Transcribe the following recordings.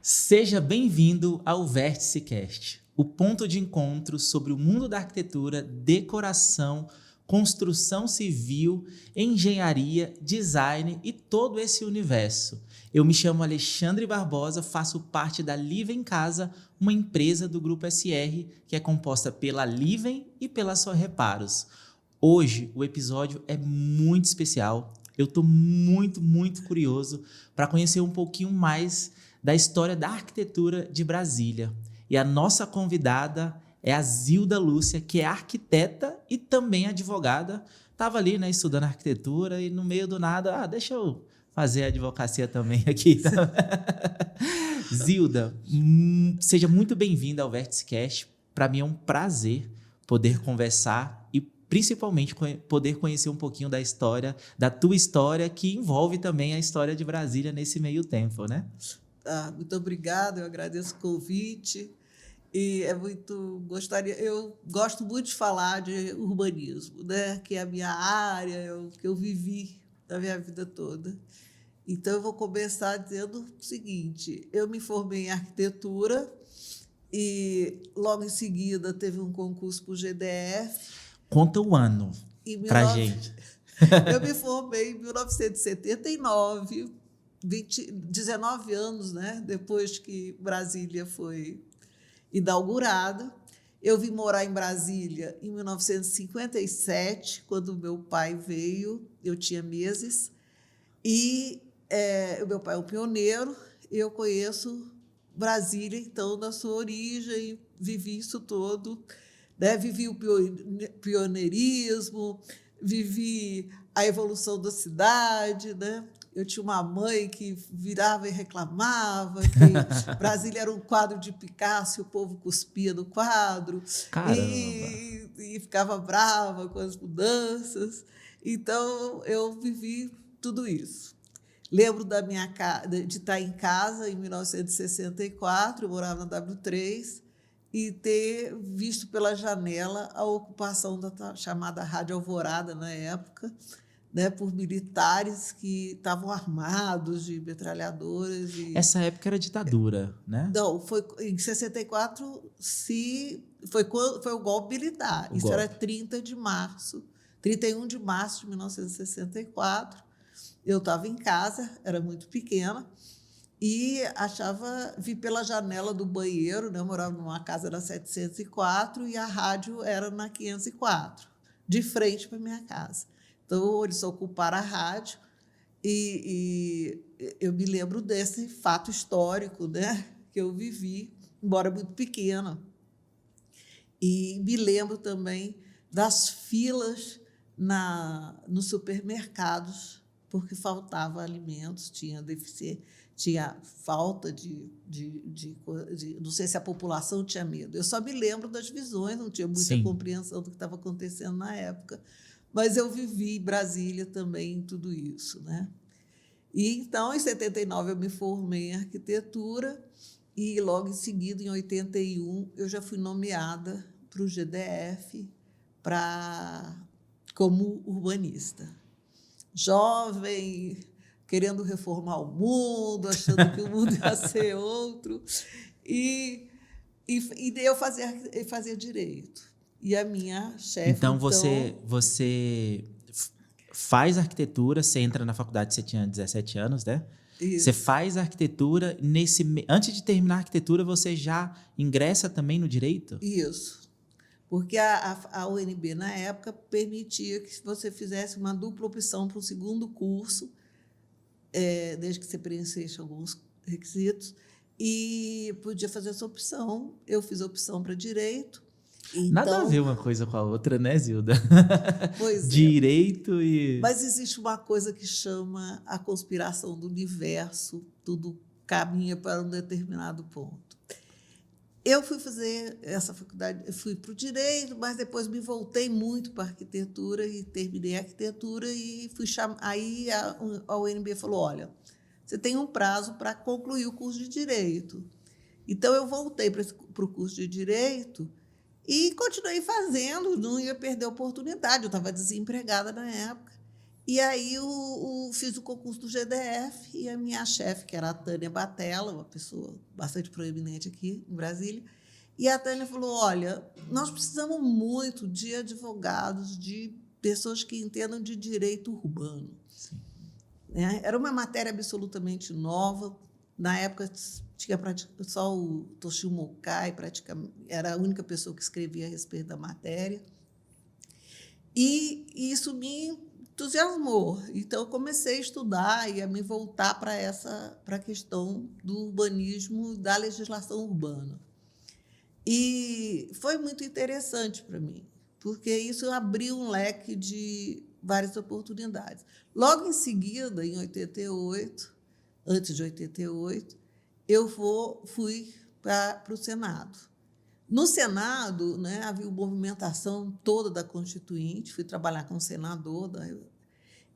Seja bem-vindo ao Vértice Cast, o ponto de encontro sobre o mundo da arquitetura, decoração, construção civil, engenharia, design e todo esse universo. Eu me chamo Alexandre Barbosa, faço parte da Livem Casa, uma empresa do Grupo SR que é composta pela Livem e pela Só Reparos. Hoje o episódio é muito especial. Eu estou muito curioso para conhecer um pouquinho mais da história da arquitetura de Brasília. E a nossa convidada é a Zilda Lúcia, que é arquiteta e também advogada. Estava ali, né, estudando arquitetura e no meio do nada, deixa eu fazer advocacia também aqui. Zilda, seja muito bem-vinda ao Vértice Cast. Para mim é um prazer poder conversar e principalmente poder conhecer um pouquinho da história, da tua história, que envolve também a história de Brasília nesse meio tempo, né? Muito obrigada, eu agradeço o convite. E eu gosto muito de falar de urbanismo, né? Que é a minha área, o que eu vivi na minha vida toda. Então, eu vou começar dizendo o seguinte: eu me formei em arquitetura e, logo em seguida, teve um concurso para o GDF. Conta o ano para gente. Eu me formei em 1979, 19 anos, né? Depois que Brasília foi inaugurada. Eu vim morar em Brasília em 1957, quando meu pai veio, eu tinha meses, e o meu pai é um pioneiro, eu conheço Brasília, então, na sua origem, vivi isso todo, né? Vivi o pioneirismo, vivi a evolução da cidade, né? Eu tinha uma mãe que virava e reclamava que Brasília era um quadro de Picasso e o povo cuspia no quadro. E ficava brava com as mudanças. Então, eu vivi tudo isso. Lembro de estar em casa em 1964, eu morava na W3, e ter visto pela janela a ocupação da chamada Rádio Alvorada, na época, né, por militares que estavam armados de metralhadoras. Essa época era ditadura, né? Não, em 64 foi o golpe militar. Isso era 31 de março de 1964. Eu estava em casa, era muito pequena, e vi pela janela do banheiro, né? Eu morava numa casa da 704 e a rádio era na 504, de frente para a minha casa. Então, eles ocuparam a rádio e eu me lembro desse fato histórico, né, que eu vivi, embora muito pequena. E me lembro também das filas nos supermercados, porque faltava alimentos, tinha falta de. Não sei se a população tinha medo. Eu só me lembro das visões, não tinha muita compreensão do que estava acontecendo na época. Mas eu vivi em Brasília também tudo isso, né? E, então, em 79, eu me formei em arquitetura e, logo em seguida, em 81, eu já fui nomeada para o GDF como urbanista. Jovem, querendo reformar o mundo, achando que o mundo ia ser outro. E eu fazia direito. E a minha chefe... Então, você faz arquitetura, você entra na faculdade, você tinha 17 anos, né? Isso. Você faz arquitetura, antes de terminar a arquitetura, você já ingressa também no direito? Isso. Porque a UNB, na época, permitia que você fizesse uma dupla opção para o segundo curso, desde que você preenchesse alguns requisitos, e podia fazer essa opção. Eu fiz a opção para direito. Então, nada a ver uma coisa com a outra, né, Zilda? Pois direito e... Mas existe uma coisa que chama a conspiração do universo, tudo caminha para um determinado ponto. Eu fui fazer essa faculdade, fui para o direito, mas depois me voltei muito para a arquitetura e terminei a arquitetura e aí a UNB falou, olha, você tem um prazo para concluir o curso de direito. Então, eu voltei para o curso de direito e continuei fazendo, não ia perder a oportunidade, eu estava desempregada na época. E aí fiz o concurso do GDF e a minha chefe, que era a Tânia Batella, uma pessoa bastante proeminente aqui em Brasília, e a Tânia falou, olha, nós precisamos muito de advogados, de pessoas que entendam de direito urbano. Sim. Né? Era uma matéria absolutamente nova. Na época, tinha só o Toshio Mokai, praticamente, era a única pessoa que escrevia a respeito da matéria. E isso me entusiasmou. Então, eu comecei a estudar e a me voltar para a questão do urbanismo, da legislação urbana. E foi muito interessante para mim, porque isso abriu um leque de várias oportunidades. Logo em seguida, em 88, antes de 88, eu fui para o Senado. No Senado, né, havia uma movimentação toda da Constituinte, fui trabalhar com o senador,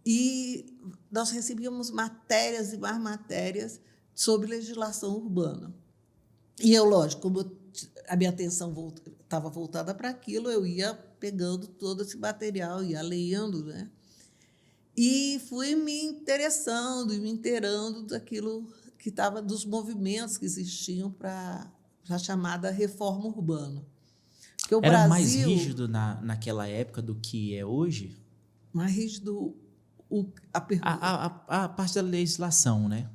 e nós recebíamos matérias e mais matérias sobre legislação urbana. E eu, lógico, como a minha atenção estava voltada para aquilo, eu ia pegando todo esse material, ia lendo, né? E fui me interessando e me inteirando daquilo que estava, dos movimentos que existiam para a chamada reforma urbana. Porque o Era Brasil, mais rígido naquela época do que é hoje? mais rígido A parte da legislação, né?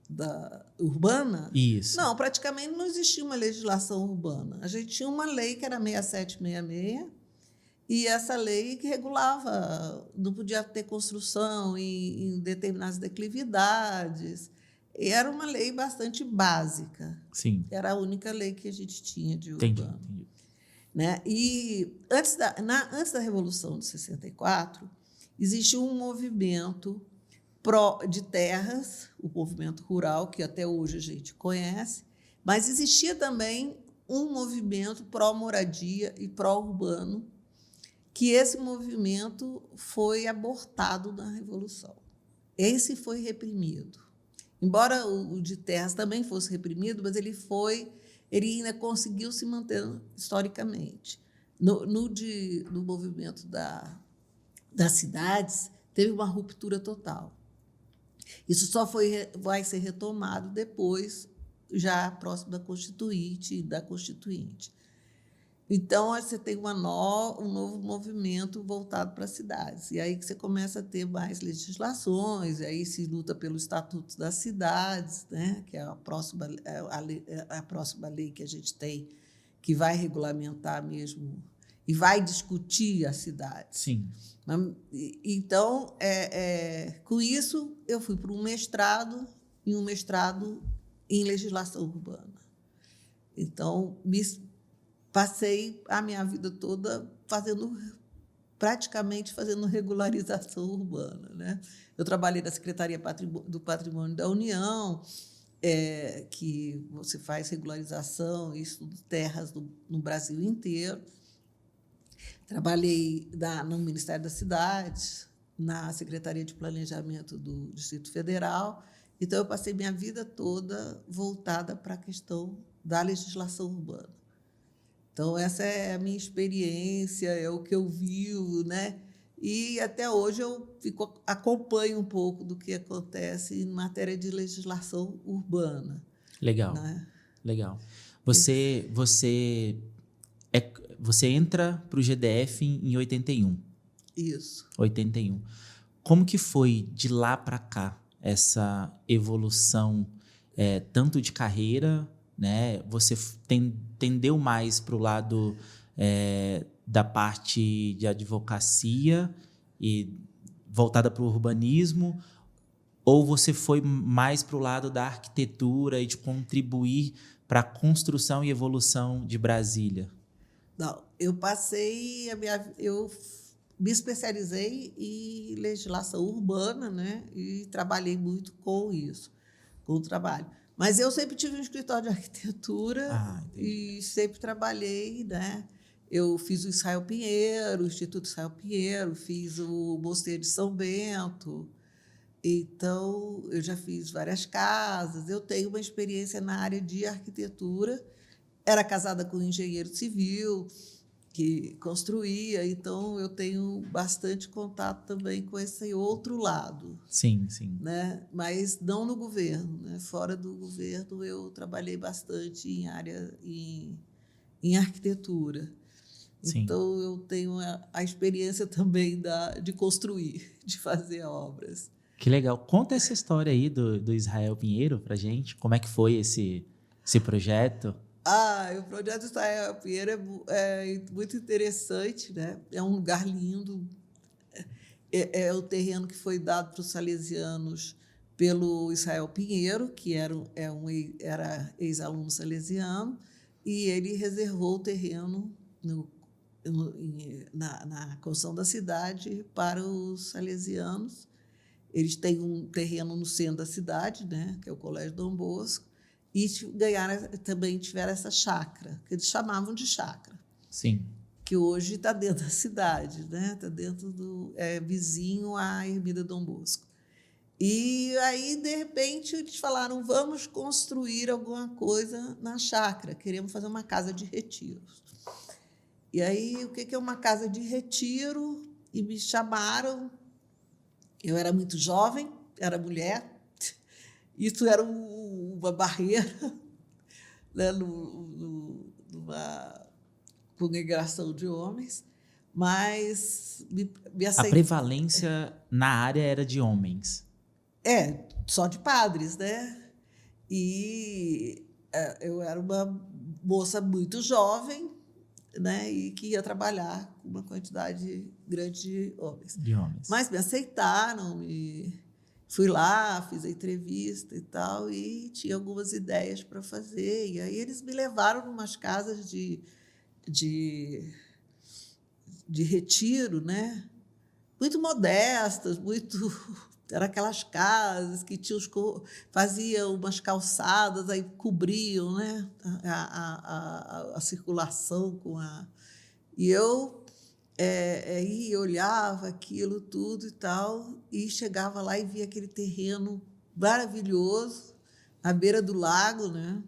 da urbana? Isso. Não, praticamente não existia uma legislação urbana. A gente tinha uma lei que era 6766, e essa lei que regulava, não podia ter construção em determinadas declividades. E era uma lei bastante básica. Sim. Era a única lei que a gente tinha de Entendi. urbano. Né? E antes da Revolução de 64, existiu um movimento de terras, o movimento rural, que até hoje a gente conhece, mas existia também um movimento pró-moradia e pró-urbano, que esse movimento foi abortado na Revolução. Esse foi reprimido. Embora o de terras também fosse reprimido, mas ele ainda conseguiu se manter historicamente. No movimento das cidades, teve uma ruptura total. Isso só vai ser retomado depois, já próximo da Constituinte e da Constituinte. Então, você tem um novo movimento voltado para as cidades. E aí que você começa a ter mais legislações, e aí se luta pelo Estatuto das Cidades, né, que é a próxima lei que a gente tem, que vai regulamentar mesmo e vai discutir a cidade. Sim. Então, com isso, eu fui para um mestrado em legislação urbana. Então, passei a minha vida toda praticamente fazendo regularização urbana. Né? Eu trabalhei na Secretaria do Patrimônio da União, que você faz regularização e estudo de terras no Brasil inteiro. Trabalhei no Ministério das Cidades, na Secretaria de Planejamento do Distrito Federal. Então, eu passei minha vida toda voltada para a questão da legislação urbana. Então, essa é a minha experiência, é o que eu vivo, né? E, até hoje, eu acompanho um pouco do que acontece em matéria de legislação urbana. Legal, né? Legal. Você entra para o GDF em 81. Isso. 81. Como que foi de lá para cá essa evolução, tanto de carreira, né? Você tendeu mais para o lado da parte de advocacia e voltada para o urbanismo, ou você foi mais para o lado da arquitetura e de contribuir para a construção e evolução de Brasília? Não, eu me especializei em legislação urbana, né? E trabalhei muito com isso, com o trabalho. Mas eu sempre tive um escritório de arquitetura e sempre trabalhei, né? Eu fiz o Israel Pinheiro, o Instituto Israel Pinheiro, fiz o Mosteiro de São Bento. Então, eu já fiz várias casas. Eu tenho uma experiência na área de arquitetura. Era casada com um engenheiro civil, que construía, então eu tenho bastante contato também com esse outro lado. Sim, sim. Né? Mas não no governo. Né? Fora do governo, eu trabalhei bastante em arquitetura. Sim. Então, eu tenho a experiência também de construir, de fazer obras. Que legal. Conta essa história aí do Israel Pinheiro pra gente. Como é que foi esse projeto? O projeto Israel Pinheiro é muito interessante, né? É um lugar lindo. É o terreno que foi dado para os salesianos pelo Israel Pinheiro, que era ex-aluno salesiano, e ele reservou o terreno na construção da cidade para os salesianos. Eles têm um terreno no centro da cidade, né, que é o Colégio Dom Bosco, e também tiveram essa chácara, que eles chamavam de chácara. Sim. Que hoje está dentro da cidade, né? Está dentro vizinho à Ermida Dom Bosco. E aí, de repente, eles falaram, vamos construir alguma coisa na chácara, queremos fazer uma casa de retiros. E aí, o que é uma casa de retiro? E me chamaram, eu era muito jovem, era mulher, isso era uma barreira, né, numa congregação de homens, mas me A prevalência na área era de homens. Só de padres, né? E eu era uma moça muito jovem, né? E que ia trabalhar com uma quantidade grande de homens. Mas me aceitaram, fui lá, fiz a entrevista e tal, e tinha algumas ideias para fazer. E aí eles me levaram em umas casas de retiro, né? Muito modestas, eram aquelas casas que faziam umas calçadas, aí cobriam, né? a circulação E eu ia, olhava aquilo tudo e tal, e chegava lá e via aquele terreno maravilhoso, à beira do lago, né?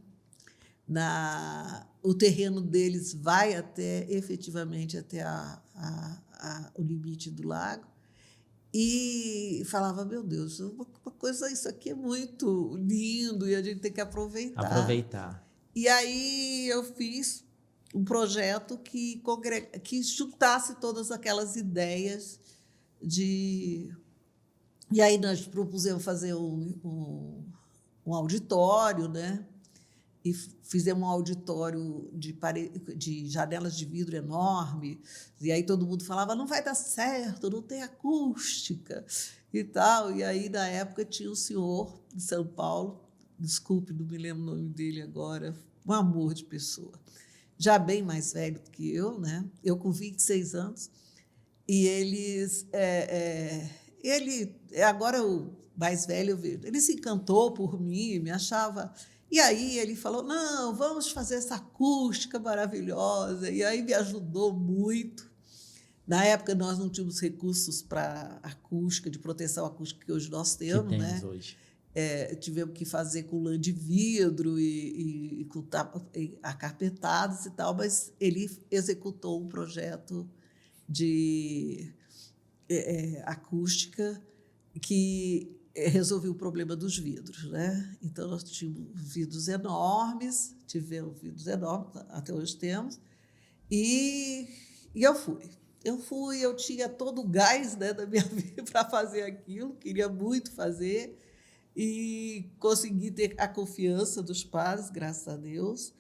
O terreno deles vai efetivamente até o limite do lago, e falava, meu Deus, isso aqui é muito lindo e a gente tem que aproveitar. E aí eu fiz um projeto que juntasse todas aquelas ideias E aí nós propusemos fazer um auditório, né? E fizemos um auditório de janelas de vidro enorme, e aí todo mundo falava, não vai dar certo, não tem acústica e tal. E aí, na época, tinha um senhor de São Paulo, desculpe, não me lembro o nome dele agora, um amor de pessoa, já bem mais velho do que eu, né? Eu com 26 anos, e ele, agora o mais velho, eu vejo, ele se encantou por mim, me achava... E aí ele falou, não, vamos fazer essa acústica maravilhosa. E aí me ajudou muito. Na época, nós não tínhamos recursos para acústica, de proteção acústica que hoje nós temos, né? Hoje. Tivemos que fazer com lã de vidro e com acarpetados e tal, mas ele executou um projeto de acústica que resolveu o problema dos vidros, né? Então, nós tivemos vidros enormes, até hoje temos, e eu fui. Eu tinha todo o gás, né, da minha vida para fazer aquilo, queria muito fazer, e consegui ter a confiança dos padres, graças a Deus,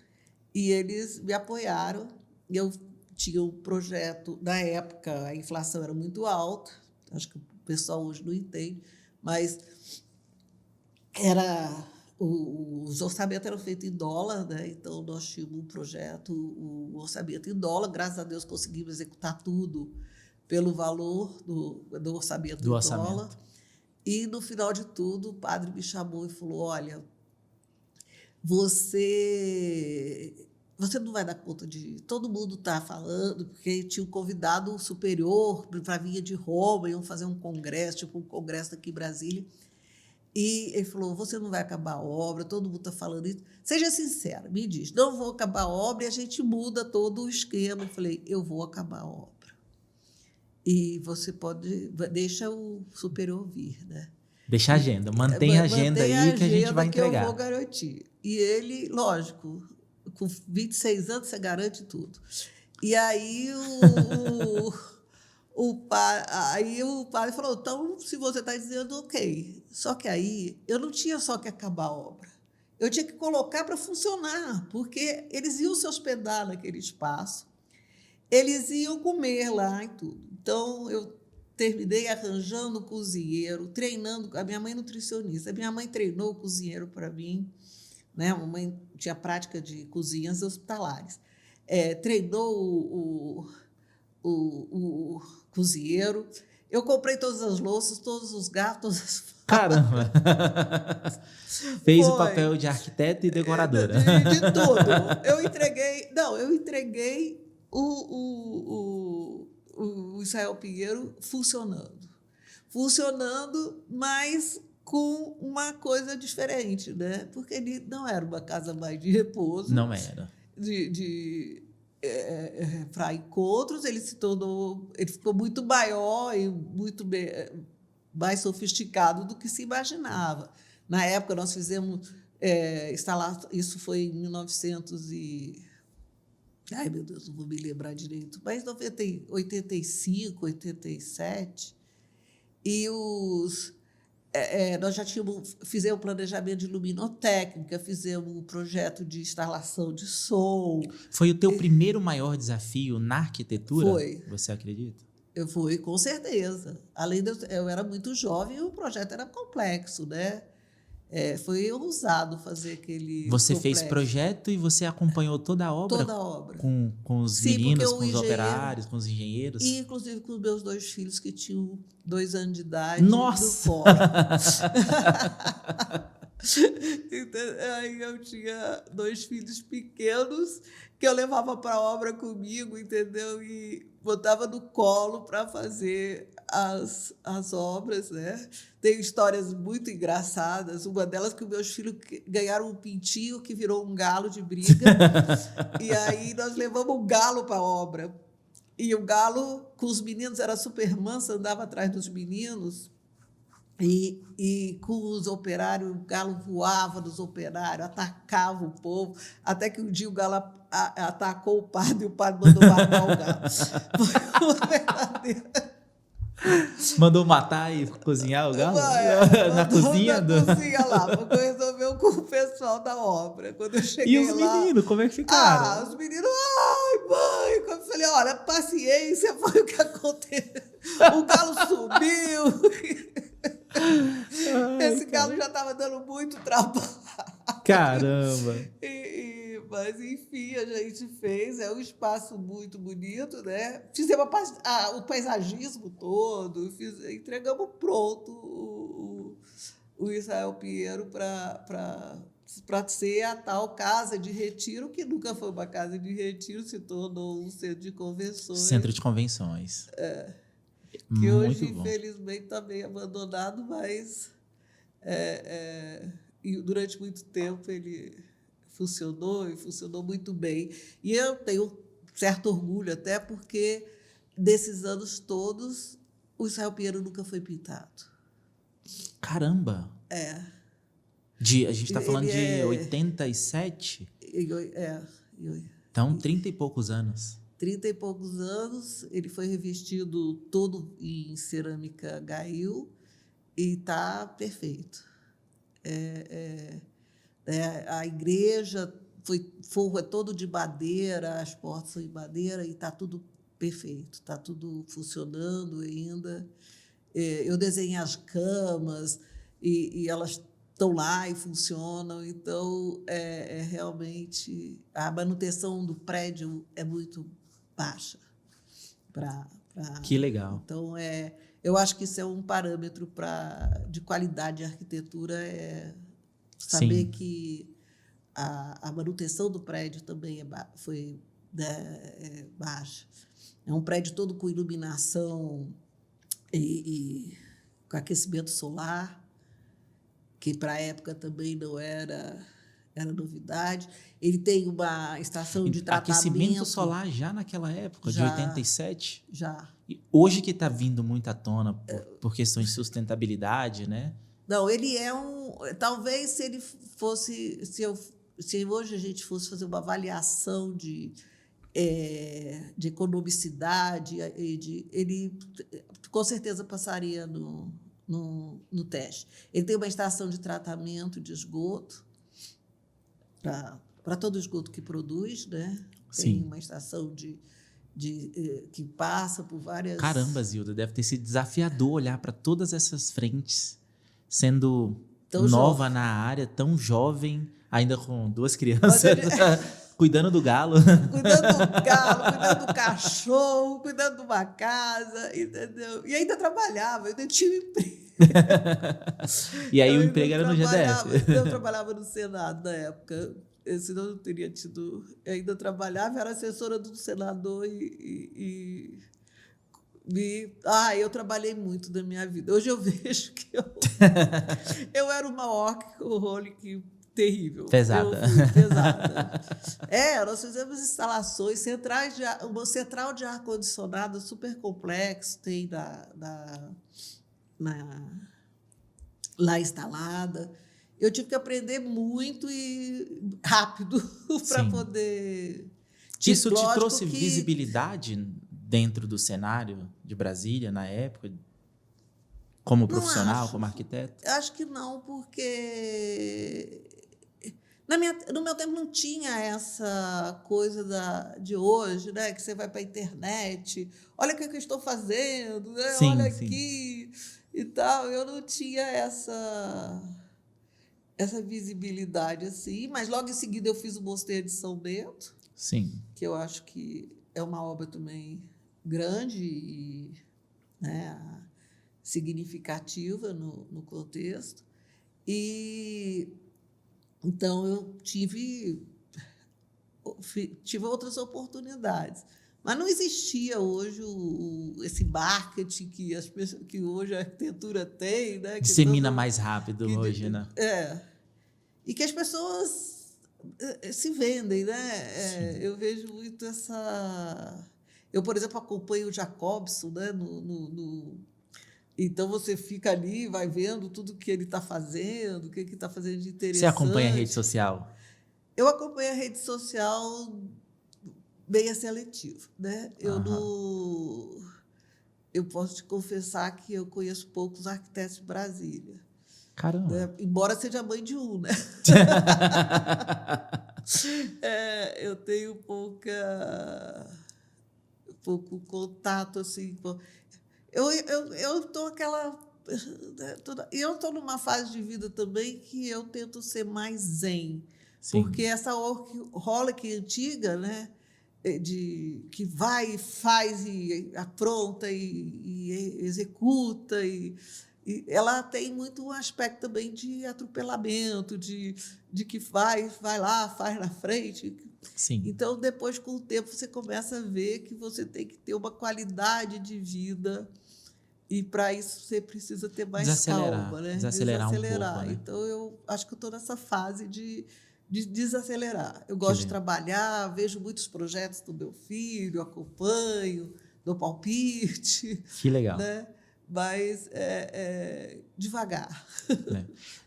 e eles me apoiaram. Eu tinha um projeto, na época a inflação era muito alta, acho que o pessoal hoje não entende, mas os orçamentos eram feitos em dólar, né? Então nós tínhamos um projeto, o orçamento em dólar, graças a Deus conseguimos executar tudo pelo valor do orçamento em dólar. E no final de tudo, o padre me chamou e falou, olha, você não vai dar conta de... Todo mundo está falando, porque tinha um convidado superior para vir de Roma, iam fazer um congresso, tipo um congresso aqui em Brasília. E ele falou, você não vai acabar a obra, todo mundo está falando isso. Seja sincera, me diz, não vou acabar a obra e a gente muda todo o esquema. Eu falei, eu vou acabar a obra. E você deixa o superior vir, né? Deixa a agenda, mantém a agenda aí que a gente vai entregar. Eu vou garantir. E ele, lógico, com 26 anos você garante tudo. E aí o padre falou, então, se você está dizendo, ok. Só que aí eu não tinha só que acabar a obra. Eu tinha que colocar para funcionar, porque eles iam se hospedar naquele espaço, eles iam comer lá e tudo. Então, eu terminei arranjando um cozinheiro, treinando. A minha mãe é nutricionista. A minha mãe treinou o cozinheiro para mim. Né? A mamãe tinha prática de cozinhas hospitalares. Treinou o cozinheiro. Eu comprei todas as louças, todos os garfos, todas as facas. Caramba! Fez o papel de arquiteta e decoradora. De tudo. Eu entreguei o Israel Pinheiro funcionando, mas com uma coisa diferente, né? Porque ele não era uma casa mais de repouso. Não era. Para encontros, ele ficou muito maior e muito mais sofisticado do que se imaginava. Na época, nós fizemos isso foi em 1900 e... Ai, meu Deus, não vou me lembrar direito, mas 85, 87, e nós já fizemos planejamento de luminotécnica, fizemos um projeto de instalação de som. Foi o teu primeiro maior desafio na arquitetura? Foi. Você acredita? Foi, com certeza. Além de eu era muito jovem e o projeto era complexo, né? Foi ousado fazer aquele Você complexo. fez projeto e você acompanhou toda a obra? Toda a obra. Com os meninos, com os operários, com os engenheiros? E, inclusive, com os meus 2 filhos, que tinham 2 anos de idade. Nossa! No fórum. Então, aí eu tinha 2 filhos pequenos que eu levava para a obra comigo, entendeu? E botava no colo para fazer as obras, né? Tem histórias muito engraçadas. Uma delas que os meus filhos ganharam um pintinho que virou um galo de briga. E aí nós levamos o galo para a obra. E o galo, com os meninos, era super manso, andava atrás dos meninos. E com os operários, o galo voava nos operários, atacava o povo, até que um dia o galo atacou o padre e o padre mandou matar o galo. Foi uma verdadeira... Mandou matar e cozinhar o galo? Na cozinha? Na cozinha lá, porque resolveu com o pessoal da obra. Quando eu cheguei lá... E os meninos, como é que ficaram? Os meninos, ai, mãe! Eu falei, olha, paciência, foi o que aconteceu. O galo subiu. Esse galo já estava dando muito trabalho. Caramba! Mas, enfim, a gente fez. É um espaço muito bonito, né? Fizemos o paisagismo todo, entregamos pronto o Israel Pinheiro para ser a tal casa de retiro, que nunca foi uma casa de retiro, se tornou um centro de convenções. Centro de convenções. Que muito hoje, bom. Infelizmente, está meio abandonado, mas e durante muito tempo ele funcionou e funcionou muito bem. E eu tenho certo orgulho, até porque, desses anos todos, o Israel Pinheiro nunca foi pintado. Caramba! A gente está falando de 87? Então, 30 e poucos anos. 30 e poucos anos, ele foi revestido todo em cerâmica Gail e está perfeito. A igreja forro é todo de madeira, as portas são de madeira e está tudo perfeito, está tudo funcionando ainda. Eu desenhei as camas e elas estão lá e funcionam, então realmente a manutenção do prédio é muito baixa. Que legal. Então, eu acho que isso é um parâmetro de qualidade de arquitetura, saber Sim. que a manutenção do prédio também foi baixa. É um prédio todo com iluminação e com aquecimento solar. que para a época também não era novidade. Ele tem uma estação de tratamento. Aquecimento solar já naquela época, de 87? Já. E hoje que está vindo muito à tona por questões de sustentabilidade, né? Não, ele é talvez se ele fosse... Se hoje a gente fosse fazer uma avaliação de economicidade, ele com certeza passaria no teste. Ele tem uma estação de tratamento de esgoto, para todo esgoto que produz, né? Tem Sim. uma estação que passa por várias... Caramba, Zilda, deve ter sido desafiador olhar para todas essas frentes, sendo tão nova jovem. na área, tão jovem, ainda com 2 crianças, cuidando do galo. Cuidando do galo, cuidando do cachorro, cuidando de uma casa, entendeu? E ainda trabalhava, eu ainda tinha um emprego. E aí o emprego era no GDF. Eu trabalhava no Senado na época, senão eu não teria tido... Eu ainda trabalhava, era assessora do senador eu trabalhei muito da minha vida. Hoje eu vejo que eu era uma workaholic terrível. Pesada. Pesada. Nós fizemos instalações, uma central de ar-condicionado super complexo, tem lá instalada. Eu tive que aprender muito e rápido para poder... Isso te trouxe visibilidade dentro do cenário de Brasília, na época, como profissional, como arquiteto? Acho que não, porque no meu tempo não tinha essa coisa de hoje, né? Que você vai para a internet, olha o que eu estou fazendo, né? Sim, olha sim. aqui e tal. Eu não tinha essa visibilidade assim, mas logo em seguida eu fiz o Mosteiro de São Bento, sim, que eu acho que é uma obra também grande e, né, significativa no contexto. E então eu tive outras oportunidades. Mas não existia hoje esse marketing que hoje a arquitetura tem, né? Dissemina mais rápido hoje, né? E que as pessoas se vendem, né? Eu vejo muito essa... Eu, por exemplo, acompanho o Jacobson, né? Então, você fica ali, vai vendo tudo que ele está fazendo, o que ele está fazendo de interessante. Você acompanha a rede social? Eu acompanho a rede social bem seletivo, né? Eu posso te confessar que eu conheço poucos arquitetos de Brasília. Caramba! Né? Embora seja mãe de um, né? Eu tenho pouco contato, assim. Eu estou eu estou numa fase de vida também que eu tento ser mais zen. Sim. Porque essa workaholic antiga, né? Que vai, faz e apronta e executa e ela tem muito um aspecto também de atropelamento, de que vai lá, faz na frente. Sim. Então, depois, com o tempo, você começa a ver que você tem que ter uma qualidade de vida e, para isso, você precisa ter mais calma. Né? Desacelerar um pouco. Né? Então, eu acho que eu estou nessa fase de desacelerar. Eu gosto de trabalhar, vejo muitos projetos do meu filho, acompanho, dou palpite. Que legal. Né? Mas devagar.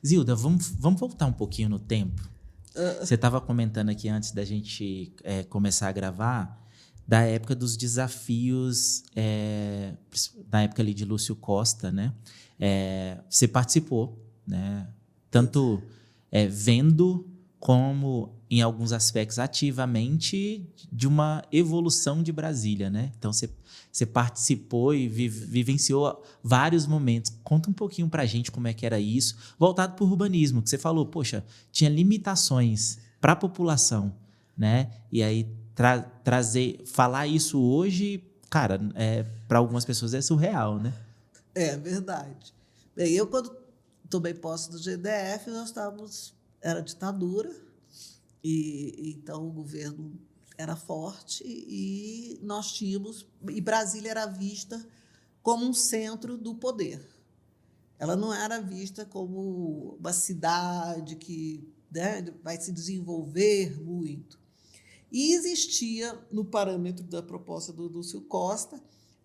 Zilda, vamos voltar um pouquinho no tempo. Você estava comentando aqui antes da gente começar a gravar da época dos desafios, na época ali de Lúcio Costa, né? Você participou, né? Tanto vendo como, em alguns aspectos, ativamente de uma evolução de Brasília, né? Então, você participou e vivenciou vários momentos. Conta um pouquinho para a gente como é que era isso, voltado para o urbanismo, que você falou, poxa, tinha limitações para a população, né? E aí, falar isso hoje, cara, para algumas pessoas é surreal, né? É verdade. Bem, eu, quando tomei posse do GDF, era ditadura, e então o governo era forte e Brasília era vista como um centro do poder. Ela não era vista como uma cidade que, né, vai se desenvolver muito. E existia, no parâmetro da proposta do Lúcio Costa,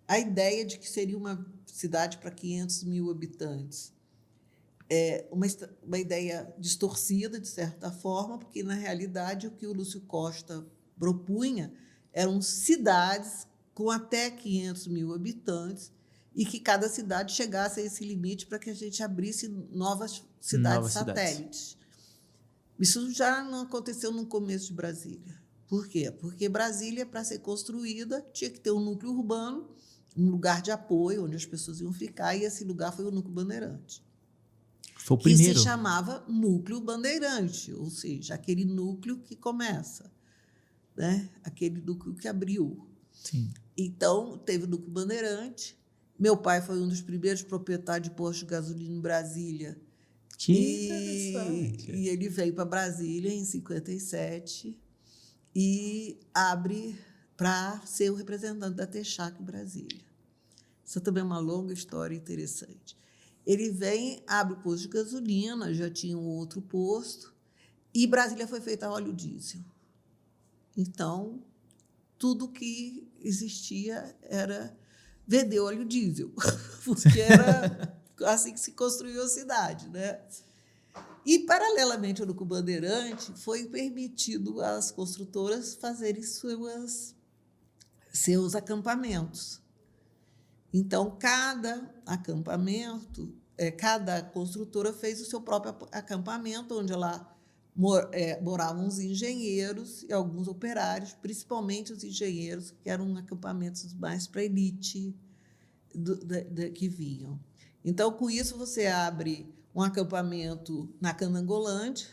a ideia de que seria uma cidade para 500 mil habitantes. Uma ideia distorcida, de certa forma, porque, na realidade, o que o Lúcio Costa propunha eram cidades com até 500 mil habitantes e que cada cidade chegasse a esse limite para que a gente abrisse novas cidades satélites. Isso já não aconteceu no começo de Brasília. Por quê? Porque Brasília, para ser construída, tinha que ter um núcleo urbano, um lugar de apoio, onde as pessoas iam ficar, e esse lugar foi o Núcleo Bandeirante. Foi o primeiro. Que se chamava Núcleo Bandeirante, ou seja, aquele núcleo que começa, né? Aquele núcleo que abriu. Sim. Então, teve o Núcleo Bandeirante. Meu pai foi um dos primeiros proprietários de posto de gasolina em Brasília. Que interessante. E ele veio para Brasília em 57 e abre para ser o representante da Texaco em Brasília. Isso também é uma longa história interessante. Ele vem, abre o posto de gasolina, já tinha um outro posto, e Brasília foi feita a óleo diesel. Então, tudo que existia era vender óleo diesel, porque era assim que se construiu a cidade, né? E, paralelamente ao Núcleo Bandeirante, foi permitido às construtoras fazerem seus acampamentos. Então, cada acampamento, cada construtora fez o seu próprio acampamento, onde lá moravam os engenheiros e alguns operários, principalmente os engenheiros, que eram acampamentos mais para a elite que vinham. Então, com isso, você abre um acampamento na Canangolândia,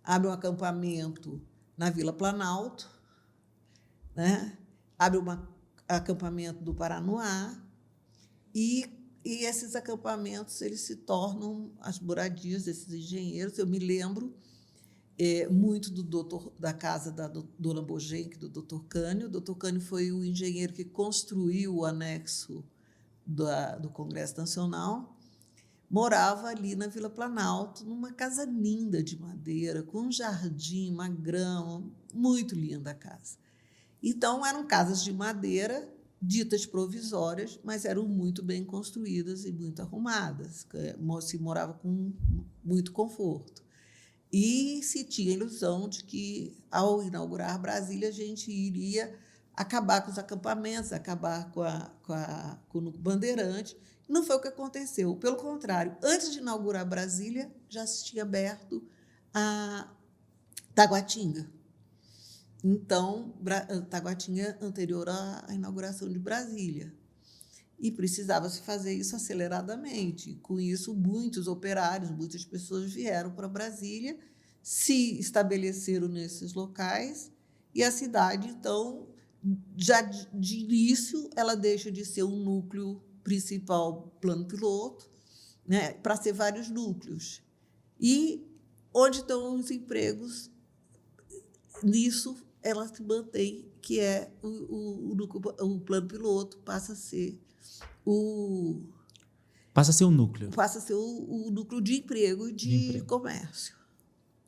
abre um acampamento na Vila Planalto, né? Abre um acampamento do Paranoá, e esses acampamentos eles se tornam as moradias desses engenheiros. Eu me lembro muito da casa da dona Bogenck, do Dr. Cânio. O Dr. Cânio foi o engenheiro que construiu o anexo do Congresso Nacional. Morava ali na Vila Planalto, numa casa linda de madeira, com um jardim, uma grama, muito linda a casa. Então, eram casas de madeira, ditas provisórias, mas eram muito bem construídas e muito arrumadas. Se morava com muito conforto. E se tinha a ilusão de que, ao inaugurar Brasília, a gente iria acabar com os acampamentos, acabar com o Núcleo Bandeirante. Não foi o que aconteceu. Pelo contrário, antes de inaugurar Brasília, já se tinha aberto a Taguatinga. Então, Taguatinga anterior à inauguração de Brasília. E precisava se fazer isso aceleradamente. Com isso, muitos operários, muitas pessoas vieram para Brasília, se estabeleceram nesses locais, e a cidade, então, já de início, ela deixa de ser um núcleo principal, plano piloto, né, para ser vários núcleos. E onde estão os empregos, nisso ela se mantém, que é o plano piloto, passa a ser o núcleo. Passa a ser o núcleo de emprego e de comércio.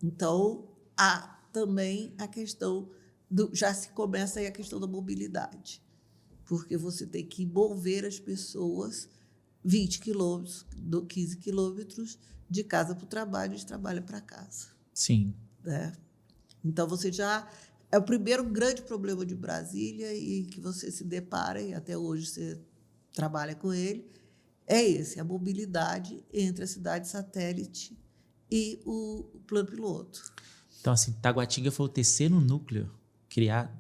Então, há também a questão já se começa aí a questão da mobilidade, porque você tem que mover as pessoas 20 quilômetros, 15 quilômetros de casa para o trabalho e de trabalho para casa. Sim. Né? Então, você já... É o primeiro grande problema de Brasília e que você se depara, e até hoje você trabalha com ele, é esse, a mobilidade entre a cidade satélite e o plano piloto. Então, assim, Taguatinga foi o terceiro núcleo criado,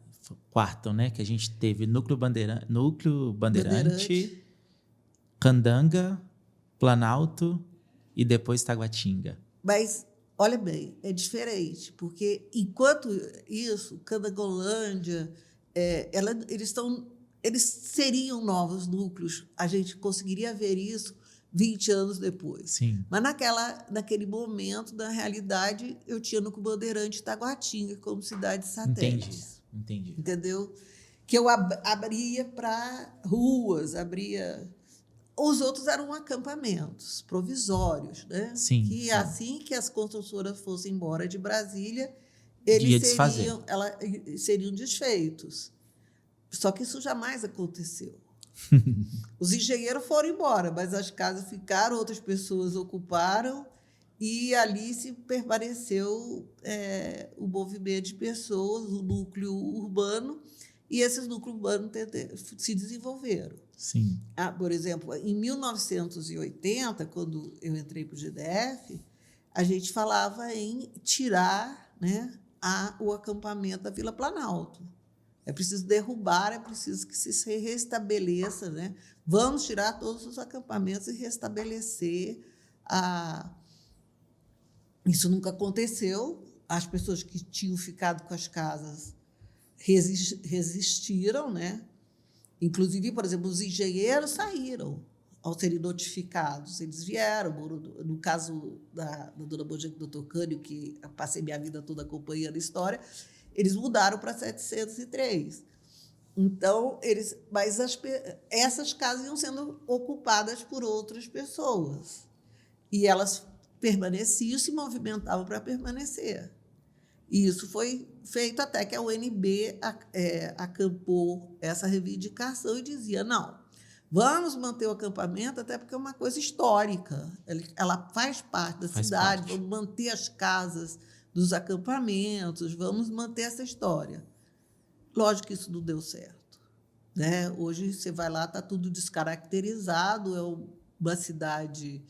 quarto, né? Que a gente teve Núcleo Bandeirante, Candanga, Planalto e depois Taguatinga. Mas, olha bem, é diferente, porque, enquanto isso, Candangolândia, eles seriam novos núcleos, a gente conseguiria ver isso 20 anos depois. Sim. Mas naquele momento, na realidade, eu tinha Núcleo Bandeirante e Taguatinga como cidades satélites. Entendi. Entendeu? Que eu abria para ruas, abria Os outros eram acampamentos provisórios, né? Sim, Que sim. assim que as construtoras fossem embora de Brasília, Ia desfazer. seriam desfeitos. Só que isso jamais aconteceu. Os engenheiros foram embora, mas as casas ficaram, outras pessoas ocuparam, e ali se permaneceu o movimento de pessoas, o núcleo urbano, e esses núcleos urbanos se desenvolveram. Sim. Por exemplo, em 1980, quando eu entrei para o GDF, a gente falava em tirar, né, o acampamento da Vila Planalto. É preciso derrubar, é preciso que se restabeleça, né? Vamos tirar todos os acampamentos e restabelecer a... Isso nunca aconteceu. As pessoas que tinham ficado com as casas resistiram, né? Inclusive, por exemplo, os engenheiros saíram ao serem notificados. Eles vieram, no caso da dona Bojang do Dr. Cânio, que eu passei minha vida toda acompanhando a história, eles mudaram para 703. Então, essas casas iam sendo ocupadas por outras pessoas. E elas permaneciam, se movimentavam para permanecer. E isso foi feito até que a UNB acampou essa reivindicação e dizia, não, vamos manter o acampamento, até porque é uma coisa histórica. Ela faz parte da cidade, vamos manter as casas dos acampamentos, vamos manter essa história. Lógico que isso não deu certo, né? Hoje você vai lá, está tudo descaracterizado, é uma cidade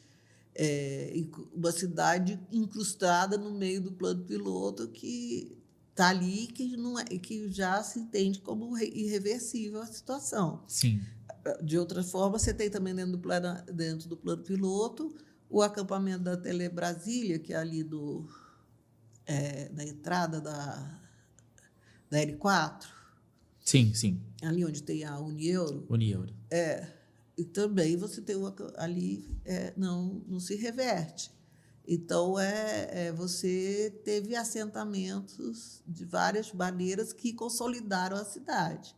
incrustada no meio do plano piloto que está ali, que já se entende como irreversível a situação. Sim. De outra forma, você tem também dentro do plano piloto o acampamento da Tele Brasília, que é ali na entrada da L4. Sim, sim. Ali onde tem a Unieuro. Unieuro. E também você tem ali, não se reverte. Então, você teve assentamentos de várias maneiras que consolidaram a cidade,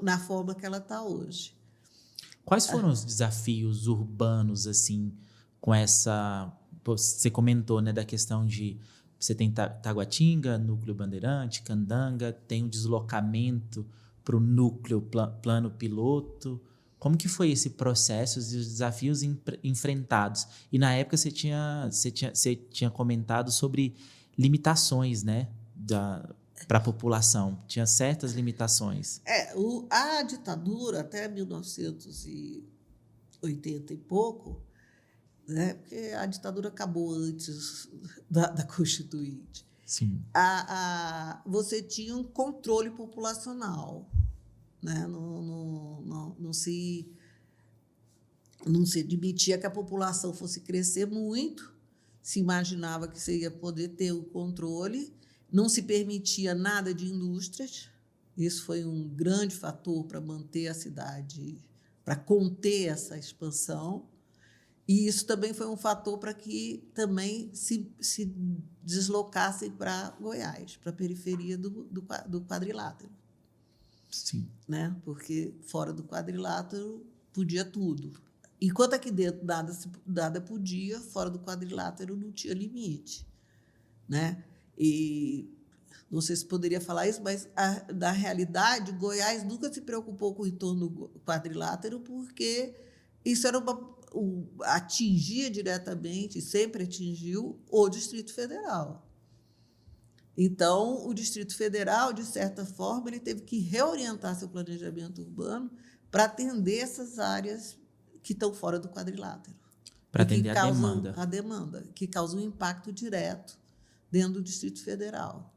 na forma que ela está hoje. Quais foram os desafios urbanos, assim, com essa... Você comentou, né, da questão de... Você tem Taguatinga, núcleo Bandeirante, Candanga, tem o deslocamento para o núcleo plano piloto. Como que foi esse processo e os desafios enfrentados? E na época você tinha comentado sobre limitações, né, para a população. Tinha certas limitações. A ditadura, até 1980 e pouco, né, porque a ditadura acabou antes da Constituinte. Sim. Você tinha um controle populacional, né? Não se admitia que a população fosse crescer muito, se imaginava que você ia poder ter o controle, não se permitia nada de indústrias. Isso foi um grande fator para manter a cidade, para conter essa expansão. E isso também foi um fator para que também se deslocassem para Goiás, para a periferia do quadrilátero. Sim. Né? Porque fora do quadrilátero podia tudo. Enquanto aqui dentro nada podia, fora do quadrilátero não tinha limite. Né? E não sei se poderia falar isso, mas, na realidade, Goiás nunca se preocupou com o entorno do quadrilátero, porque isso era atingia diretamente, sempre atingiu, o Distrito Federal. Então, o Distrito Federal, de certa forma, ele teve que reorientar seu planejamento urbano para atender essas áreas que estão fora do quadrilátero. Para atender a demanda. A demanda, que causa um impacto direto dentro do Distrito Federal.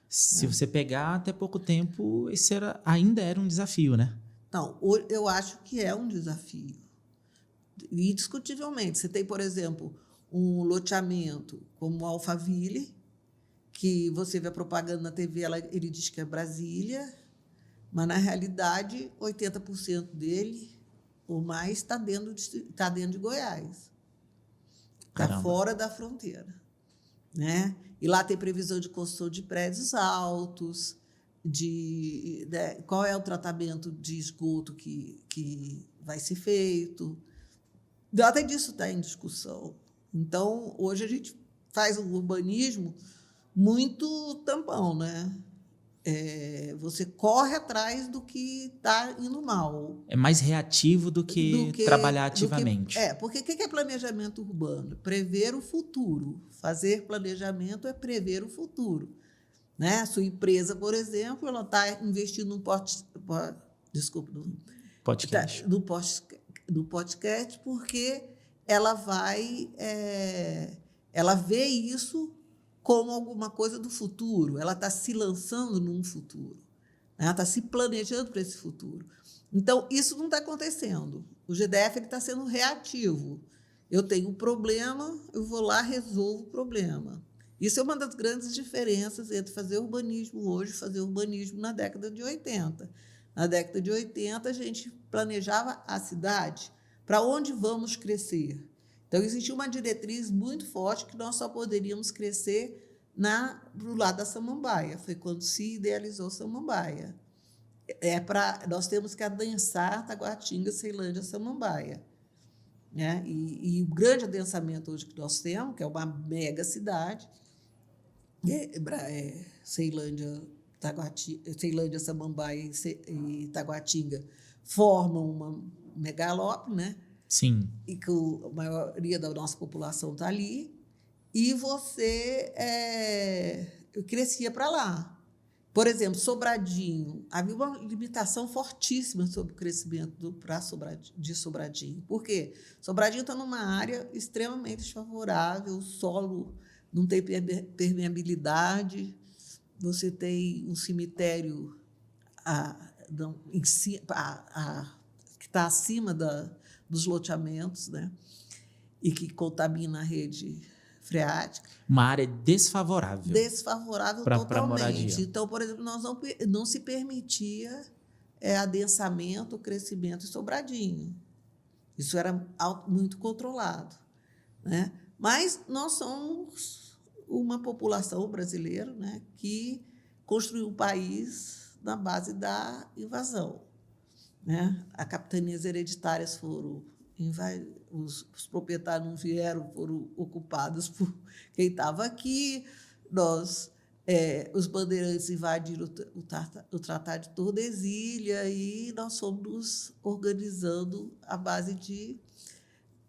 Se você pegar, até pouco tempo, esse ainda era um desafio, né? Não, eu acho que é um desafio. Indiscutivelmente. Você tem, por exemplo, um loteamento como Alphaville, que você vê a propaganda na TV, ele diz que é Brasília, mas, na realidade, 80% dele ou mais está dentro de Goiás. Está fora da fronteira. Né? E lá tem previsão de construção de prédios altos, qual é o tratamento de esgoto que vai ser feito. Nada disso está em discussão. Então, hoje a gente faz um urbanismo muito tampão, né? Você corre atrás do que está indo mal. É mais reativo do que trabalhar ativamente. Porque o que é planejamento urbano? Prever o futuro. Fazer planejamento é prever o futuro. Né? A sua empresa, por exemplo, ela está investindo no podcast porque ela ela vê isso como alguma coisa do futuro, ela está se lançando num futuro, né? Ela está se planejando para esse futuro. Então, isso não está acontecendo. O GDF está sendo reativo. Eu tenho um problema, eu vou lá, resolvo o problema. Isso é uma das grandes diferenças entre fazer urbanismo hoje e fazer urbanismo na década de 80. Na década de 80, a gente planejava a cidade, para onde vamos crescer. Então, existia uma diretriz muito forte que nós só poderíamos crescer do lado da Samambaia. Foi quando se idealizou Samambaia. Nós temos que adensar Taguatinga, Ceilândia, Samambaia. Né? E o grande adensamento hoje que nós temos, que é uma mega cidade, Ceilândia, Samambaia e Taguatinga formam uma megalópole, né? Sim. E que a maioria da nossa população está ali, e você crescia para lá. Por exemplo, Sobradinho, havia uma limitação fortíssima sobre o crescimento de Sobradinho. Por quê? Sobradinho está numa área extremamente desfavorável, o solo não tem permeabilidade, você tem um cemitério que está acima dos loteamentos, né? E que contamina a rede freática. Uma área desfavorável. Desfavorável totalmente. Moradia. Então, por exemplo, nós não se permitia adensamento, crescimento em Sobradinho. Isso era muito controlado, né? Mas nós somos uma população brasileira, né, que construiu o país na base da invasão. Né? As capitanias hereditárias foram invadidas, os proprietários não vieram, foram ocupados por quem estava aqui. Os bandeirantes invadiram o Tratado de Tordesilhas e nós fomos nos organizando à base de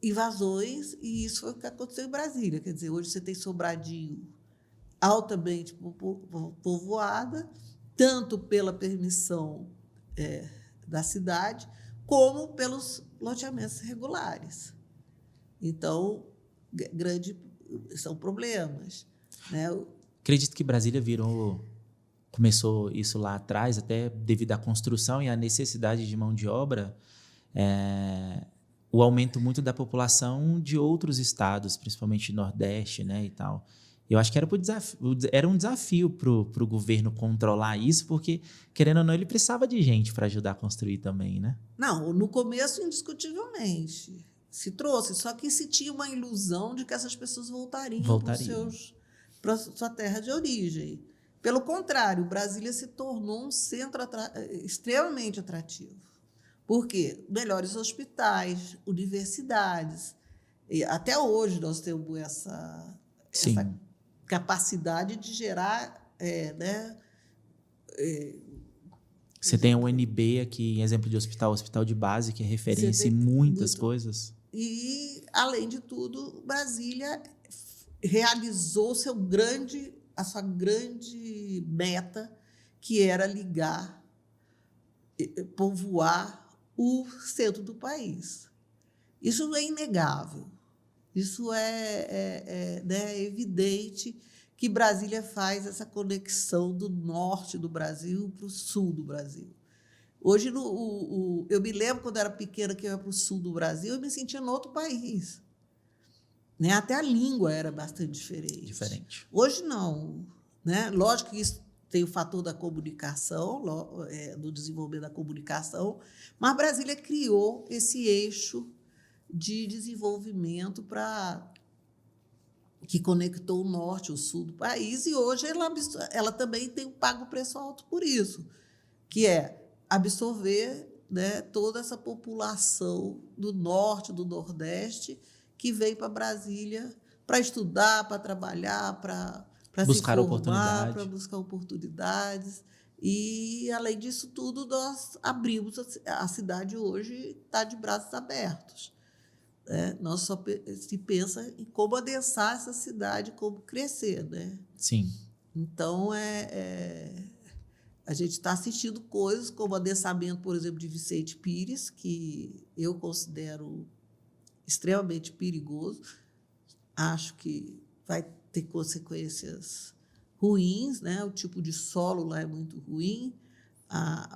invasões, e isso foi o que aconteceu em Brasília. Quer dizer, hoje você tem Sobradinho altamente povoada, tanto pela permissão da cidade, como pelos loteamentos regulares. Então, são problemas. Né? Acredito que Brasília começou isso lá atrás, até devido à construção e à necessidade de mão de obra, o aumento muito da população de outros estados, principalmente Nordeste, né, e tal. Eu acho que era um desafio para o governo controlar isso, porque, querendo ou não, ele precisava de gente para ajudar a construir também, né? Não, no começo, indiscutivelmente, se trouxe, só que se tinha uma ilusão de que essas pessoas voltariam. Para a sua terra de origem. Pelo contrário, Brasília se tornou um centro extremamente atrativo. Por quê? Melhores hospitais, universidades. E até hoje nós temos essa capacidade de gerar... Você tem a UNB aqui, exemplo de hospital de base, que é referência em muitas coisas. E, além de tudo, Brasília realizou a sua grande meta, que era povoar o centro do país. Isso é inegável. Isso é evidente que Brasília faz essa conexão do norte do Brasil para o sul do Brasil. Hoje, eu me lembro, quando eu era pequena, que eu ia para o sul do Brasil, eu me sentia em outro país. Né? Até a língua era bastante diferente. Hoje, não. Né? Lógico que isso tem o fator da comunicação, do desenvolvimento da comunicação, mas Brasília criou esse eixo de desenvolvimento que conectou o norte e o sul do país, e hoje ela também tem pago preço alto por isso, que é absorver né, toda essa população do norte, do nordeste, que vem para Brasília para estudar, para trabalhar, para se formar, para buscar oportunidades. E, além disso tudo, nós abrimos a cidade hoje, está de braços abertos. Nós só se pensa em como adensar essa cidade, como crescer. Né? Sim. Então, a gente está assistindo coisas como o adensamento, por exemplo, de Vicente Pires, que eu considero extremamente perigoso. Acho que vai ter consequências ruins, né? O tipo de solo lá é muito ruim,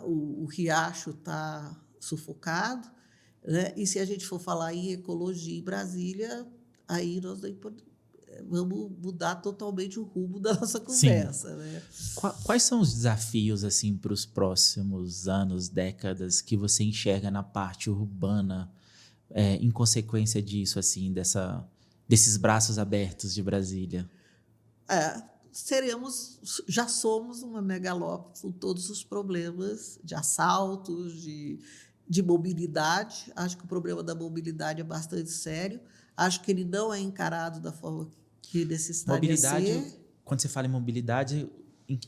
o riacho está sufocado, né? E se a gente for falar em ecologia em Brasília, aí nós vamos mudar totalmente o rumo da nossa conversa. Né? Quais são os desafios assim, para os próximos anos, décadas, que você enxerga na parte urbana, em consequência disso, assim, desses braços abertos de Brasília? Já somos uma megalópole com todos os problemas de assaltos, de mobilidade. Acho que o problema da mobilidade é bastante sério. Acho que ele não é encarado da forma que necessitaria ser. Quando você fala em mobilidade,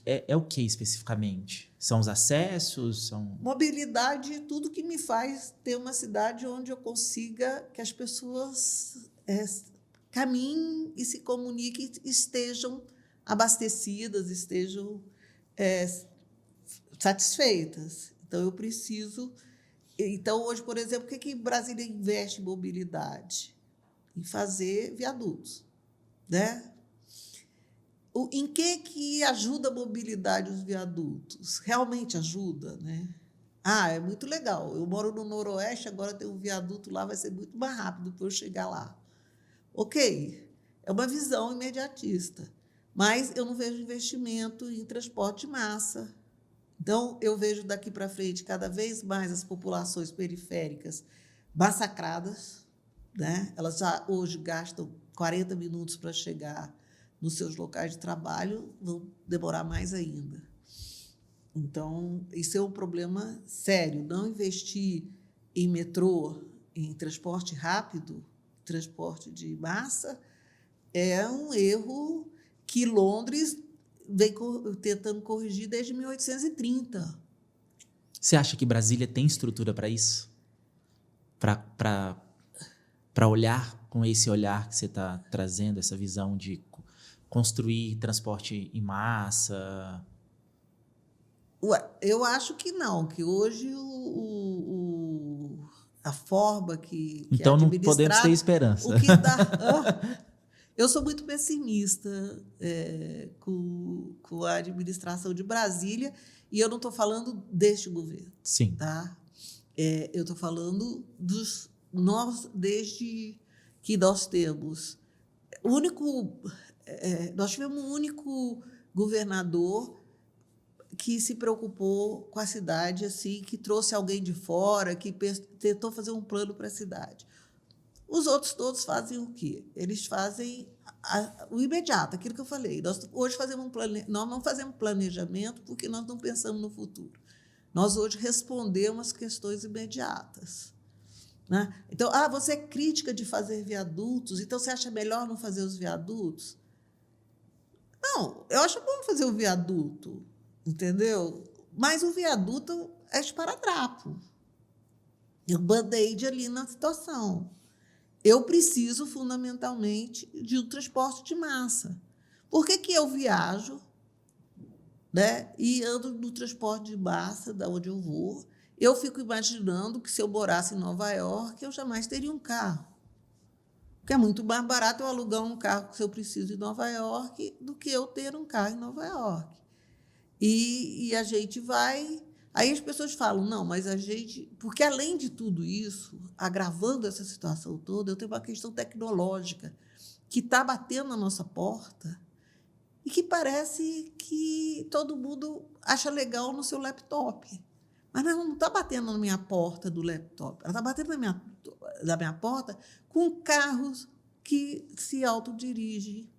é o que especificamente? São os acessos? Mobilidade, tudo que me faz ter uma cidade onde eu consiga que as pessoas caminhem e se comuniquem, estejam abastecidas, estejam satisfeitas. Então, eu preciso... Então, hoje, por exemplo, o que Brasília investe em mobilidade? Em fazer viadutos. Né? Em que ajuda a mobilidade os viadutos? Realmente ajuda, né? É muito legal. Eu moro no Noroeste, agora tem um viaduto lá, vai ser muito mais rápido para eu chegar lá. Ok, é uma visão imediatista, mas eu não vejo investimento em transporte de massa. Então, eu vejo daqui para frente cada vez mais as populações periféricas massacradas, né? Elas já hoje gastam 40 minutos para chegar nos seus locais de trabalho, vão demorar mais ainda. Então, isso é um problema sério. Não investir em metrô, em transporte rápido, transporte de massa, é um erro que Londres vem tentando corrigir desde 1830. Você acha que Brasília tem estrutura para isso? Para olhar com esse olhar que você está trazendo, essa visão de construir transporte em massa? Eu acho que não, que hoje a forma que então não podemos ter esperança. O que dá, eu sou muito pessimista com a administração de Brasília, e eu não estou falando deste governo. Sim. Tá? Eu estou falando desde que nós temos nós tivemos um único governador que se preocupou com a cidade, assim, que trouxe alguém de fora, que tentou fazer um plano para a cidade. Os outros todos fazem o quê? Eles fazem o imediato, aquilo que eu falei. Nós hoje nós não fazemos planejamento porque nós não pensamos no futuro. Nós hoje respondemos às questões imediatas. Né? Então, você é crítica de fazer viadutos, então você acha melhor não fazer os viadutos? Não, eu acho bom fazer o viaduto, entendeu? Mas o viaduto é esparadrapo. É um band-aid ali na situação. Eu preciso, fundamentalmente, de um transporte de massa. Por que eu viajo, né, e ando no transporte de massa, da onde eu vou? Eu fico imaginando que, se eu morasse em Nova York, eu jamais teria um carro. Porque é muito mais barato eu alugar um carro, se eu preciso, em Nova York, do que eu ter um carro em Nova York. E a gente vai... Aí as pessoas falam, não, mas a gente... Porque, além de tudo isso, agravando essa situação toda, eu tenho uma questão tecnológica que está batendo na nossa porta e que parece que todo mundo acha legal no seu laptop. Mas não está batendo na minha porta do laptop. Ela está batendo na minha porta com carros que se autodirigem.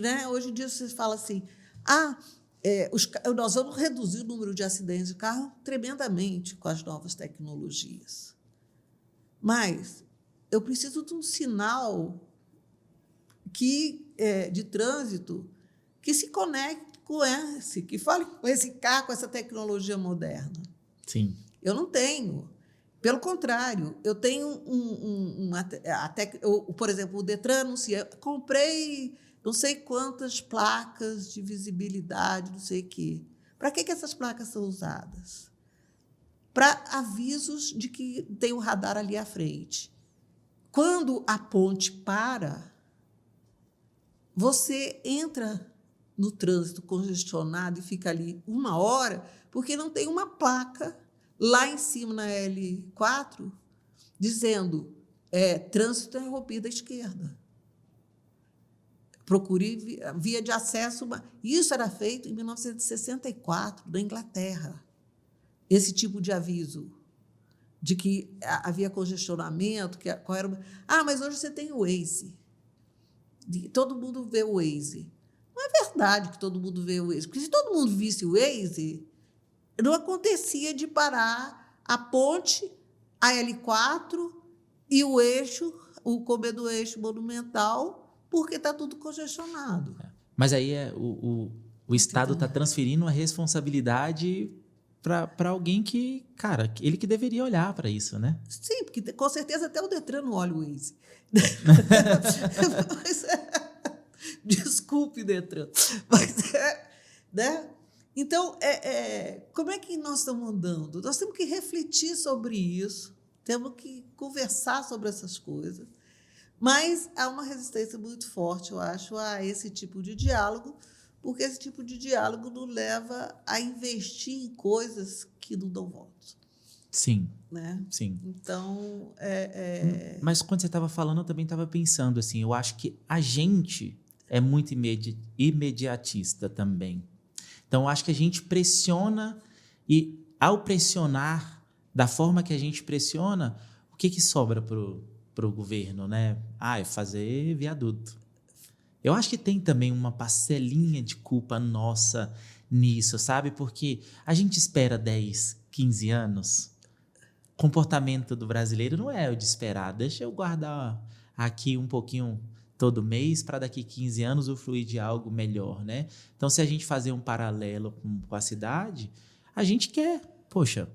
Né? Hoje em dia, você fala assim, Nós vamos reduzir o número de acidentes de carro tremendamente com as novas tecnologias. Mas eu preciso de um sinal de trânsito que se conecte com que fale com esse carro, com essa tecnologia moderna. Sim. Eu não tenho. Pelo contrário, eu tenho por exemplo, o Detran anuncia, comprei não sei quantas placas de visibilidade, não sei o quê. Para que essas placas são usadas? Para avisos de que tem um radar ali à frente. Quando a ponte para, você entra no trânsito congestionado e fica ali 1 hora, porque não tem uma placa lá em cima na L4 dizendo trânsito interrompido à esquerda. Procure via de acesso. Isso era feito em 1964, na Inglaterra. Esse tipo de aviso de que havia congestionamento. Mas hoje você tem o Waze. Todo mundo vê o Waze. Não é verdade que todo mundo vê o Waze, porque se todo mundo visse o Waze, não acontecia de parar a ponte, a L4 e o eixo, o comer do eixo monumental, porque está tudo congestionado. Mas aí o Estado está transferindo a responsabilidade para alguém que, cara, ele que deveria olhar para isso, né? Sim, porque com certeza até o Detran não olha o Waze. Desculpe, Detran. Mas, né? Então, como é que nós estamos andando? Nós temos que refletir sobre isso, temos que conversar sobre essas coisas, mas há uma resistência muito forte, eu acho, a esse tipo de diálogo, porque esse tipo de diálogo nos leva a investir em coisas que não dão votos. Sim. Né? Sim. Então, Mas quando você estava falando, eu também estava pensando assim, eu acho que a gente é muito imediatista também. Então, eu acho que a gente pressiona e, ao pressionar da forma que a gente pressiona, o que sobra para o governo, né? É fazer viaduto. Eu acho que tem também uma parcelinha de culpa nossa nisso, sabe? Porque a gente espera 10, 15 anos. O comportamento do brasileiro não é o de esperar. Deixa eu guardar aqui um pouquinho todo mês para daqui 15 anos usufruir de algo melhor, né? Então, se a gente fazer um paralelo com a cidade, a gente quer. Poxa,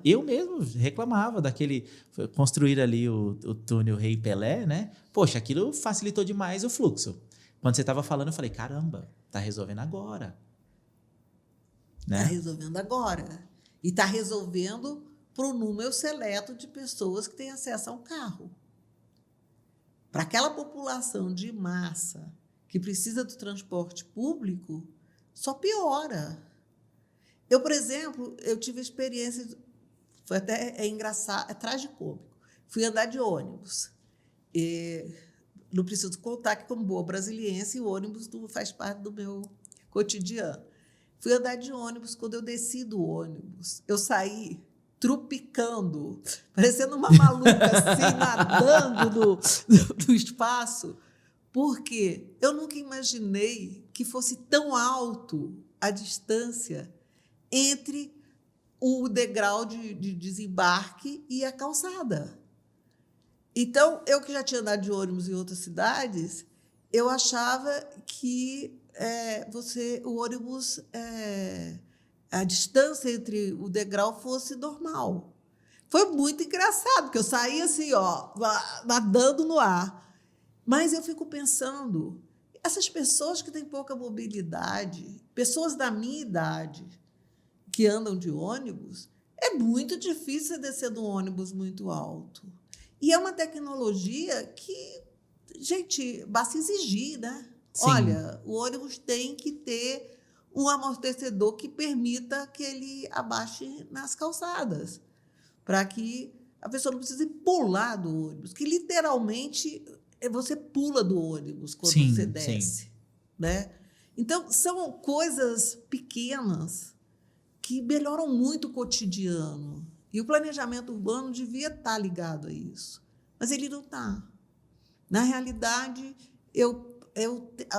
eu mesmo reclamava daquele construir ali o túnel Rei Pelé, né? Poxa, aquilo facilitou demais o fluxo. Quando você estava falando, eu falei, caramba, está resolvendo agora. Né? Está resolvendo agora. E está resolvendo para o número seleto de pessoas que têm acesso ao carro. Para aquela população de massa que precisa do transporte público, só piora. Eu, por exemplo, eu tive experiência, foi até engraçado, tragicômico. Fui andar de ônibus. Não preciso contar que, como boa brasiliense, o ônibus faz parte do meu cotidiano. Fui andar de ônibus. Quando eu desci do ônibus, eu saí trupicando, parecendo uma maluca, assim, nadando no espaço, porque eu nunca imaginei que fosse tão alto a distância entre o degrau de desembarque e a calçada. Então, eu que já tinha andado de ônibus em outras cidades, eu achava que o ônibus, a distância entre o degrau fosse normal. Foi muito engraçado, porque eu saí assim, nadando no ar. Mas eu fico pensando, essas pessoas que têm pouca mobilidade, pessoas da minha idade, que andam de ônibus, é muito difícil descer de um ônibus muito alto. E é uma tecnologia que, gente, basta exigir, né? Sim. Olha, o ônibus tem que ter um amortecedor que permita que ele abaixe nas calçadas, para que a pessoa não precise pular do ônibus, que literalmente você pula do ônibus quando você desce. Né? Então, são coisas pequenas que melhoram muito o cotidiano. E o planejamento urbano devia estar ligado a isso. Mas ele não está. Na realidade,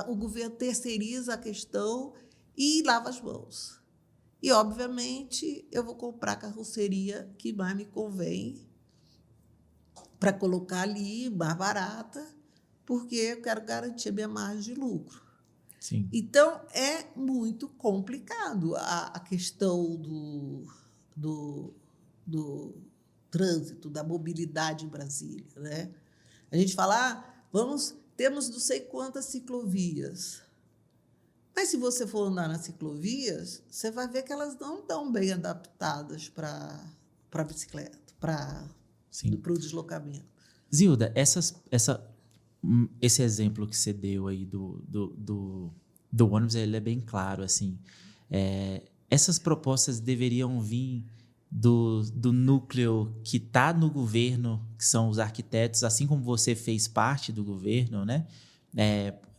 o governo terceiriza a questão e lavo as mãos. E, obviamente, eu vou comprar a carroceria que mais me convém para colocar ali, mais barata, porque eu quero garantir a minha margem de lucro. Sim. Então, é muito complicado a questão do trânsito, da mobilidade em Brasília, né? A gente fala, temos não sei quantas ciclovias. Mas, se você for andar nas ciclovias, você vai ver que elas não estão bem adaptadas para a bicicleta, para o deslocamento. Zilda, esse exemplo que você deu aí do ônibus, ele é bem claro, assim. Essas propostas deveriam vir do núcleo que está no governo, que são os arquitetos, assim como você fez parte do governo, né?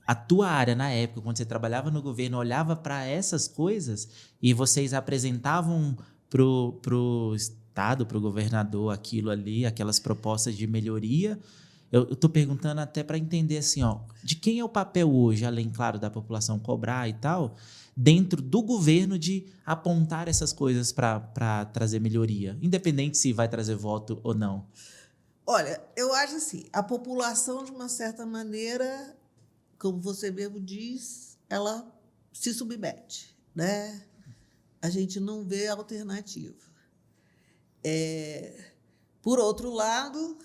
A tua área, na época, quando você trabalhava no governo, olhava para essas coisas e vocês apresentavam pro Estado, pro governador, aquilo ali, aquelas propostas de melhoria. Eu estou perguntando até para entender assim, de quem é o papel hoje, além, claro, da população cobrar e tal, dentro do governo de apontar essas coisas para trazer melhoria, independente se vai trazer voto ou não. Olha, eu acho assim, a população, de uma certa maneira, como você mesmo diz, ela se submete, né? A gente não vê alternativa. Por outro lado,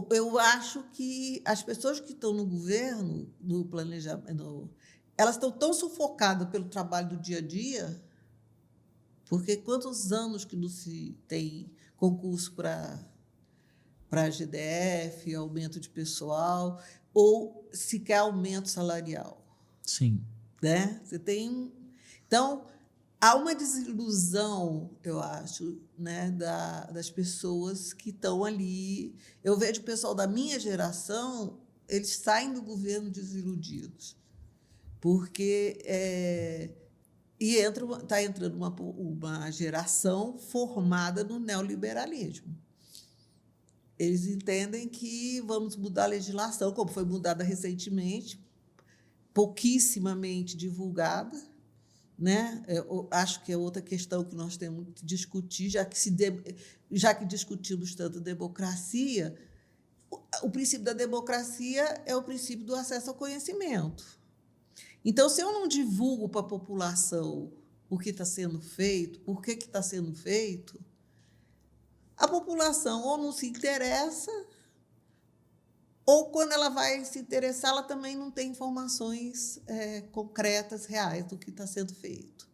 eu acho que as pessoas que estão no governo, no planejamento, elas estão tão sufocadas pelo trabalho do dia a dia, porque quantos anos que não se tem concurso para GDF, aumento de pessoal, ou sequer aumento salarial. Sim. Né? Você tem... Então, há uma desilusão, eu acho, né, das pessoas que estão ali. Eu vejo o pessoal da minha geração, eles saem do governo desiludidos, porque está entrando uma geração formada no neoliberalismo. Eles entendem que vamos mudar a legislação, como foi mudada recentemente, pouquissimamente divulgada, né? Eu acho que é outra questão que nós temos que discutir, já que discutimos tanto democracia. O princípio da democracia é o princípio do acesso ao conhecimento. Então, se eu não divulgo para a população o que está sendo feito, por que está sendo feito, a população ou não se interessa, ou, quando ela vai se interessar, ela também não tem informações concretas, reais, do que está sendo feito.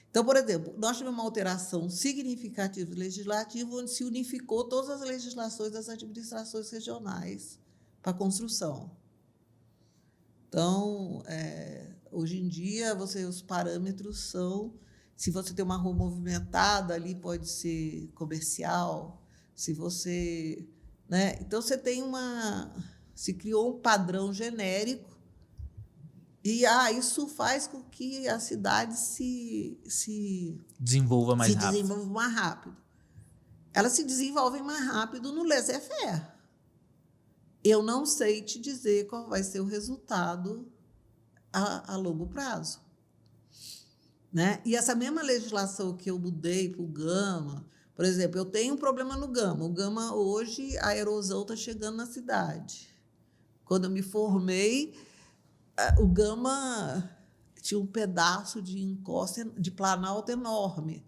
Então, por exemplo, nós tivemos uma alteração significativa legislativa, onde se unificou todas as legislações das administrações regionais para a construção. Então, hoje em dia, os parâmetros são... Se você tem uma rua movimentada, ali pode ser comercial. Se você... Né? Então, se criou um padrão genérico e isso faz com que a cidade se desenvolva mais rápido. Elas se desenvolvem mais rápido no laissez-faire. Eu não sei te dizer qual vai ser o resultado a longo prazo. Né? E essa mesma legislação que eu mudei para o Gama, por exemplo, eu tenho um problema no Gama. O Gama, hoje, a erosão está chegando na cidade. Quando eu me formei, o Gama tinha um pedaço de encosta, de planalto enorme.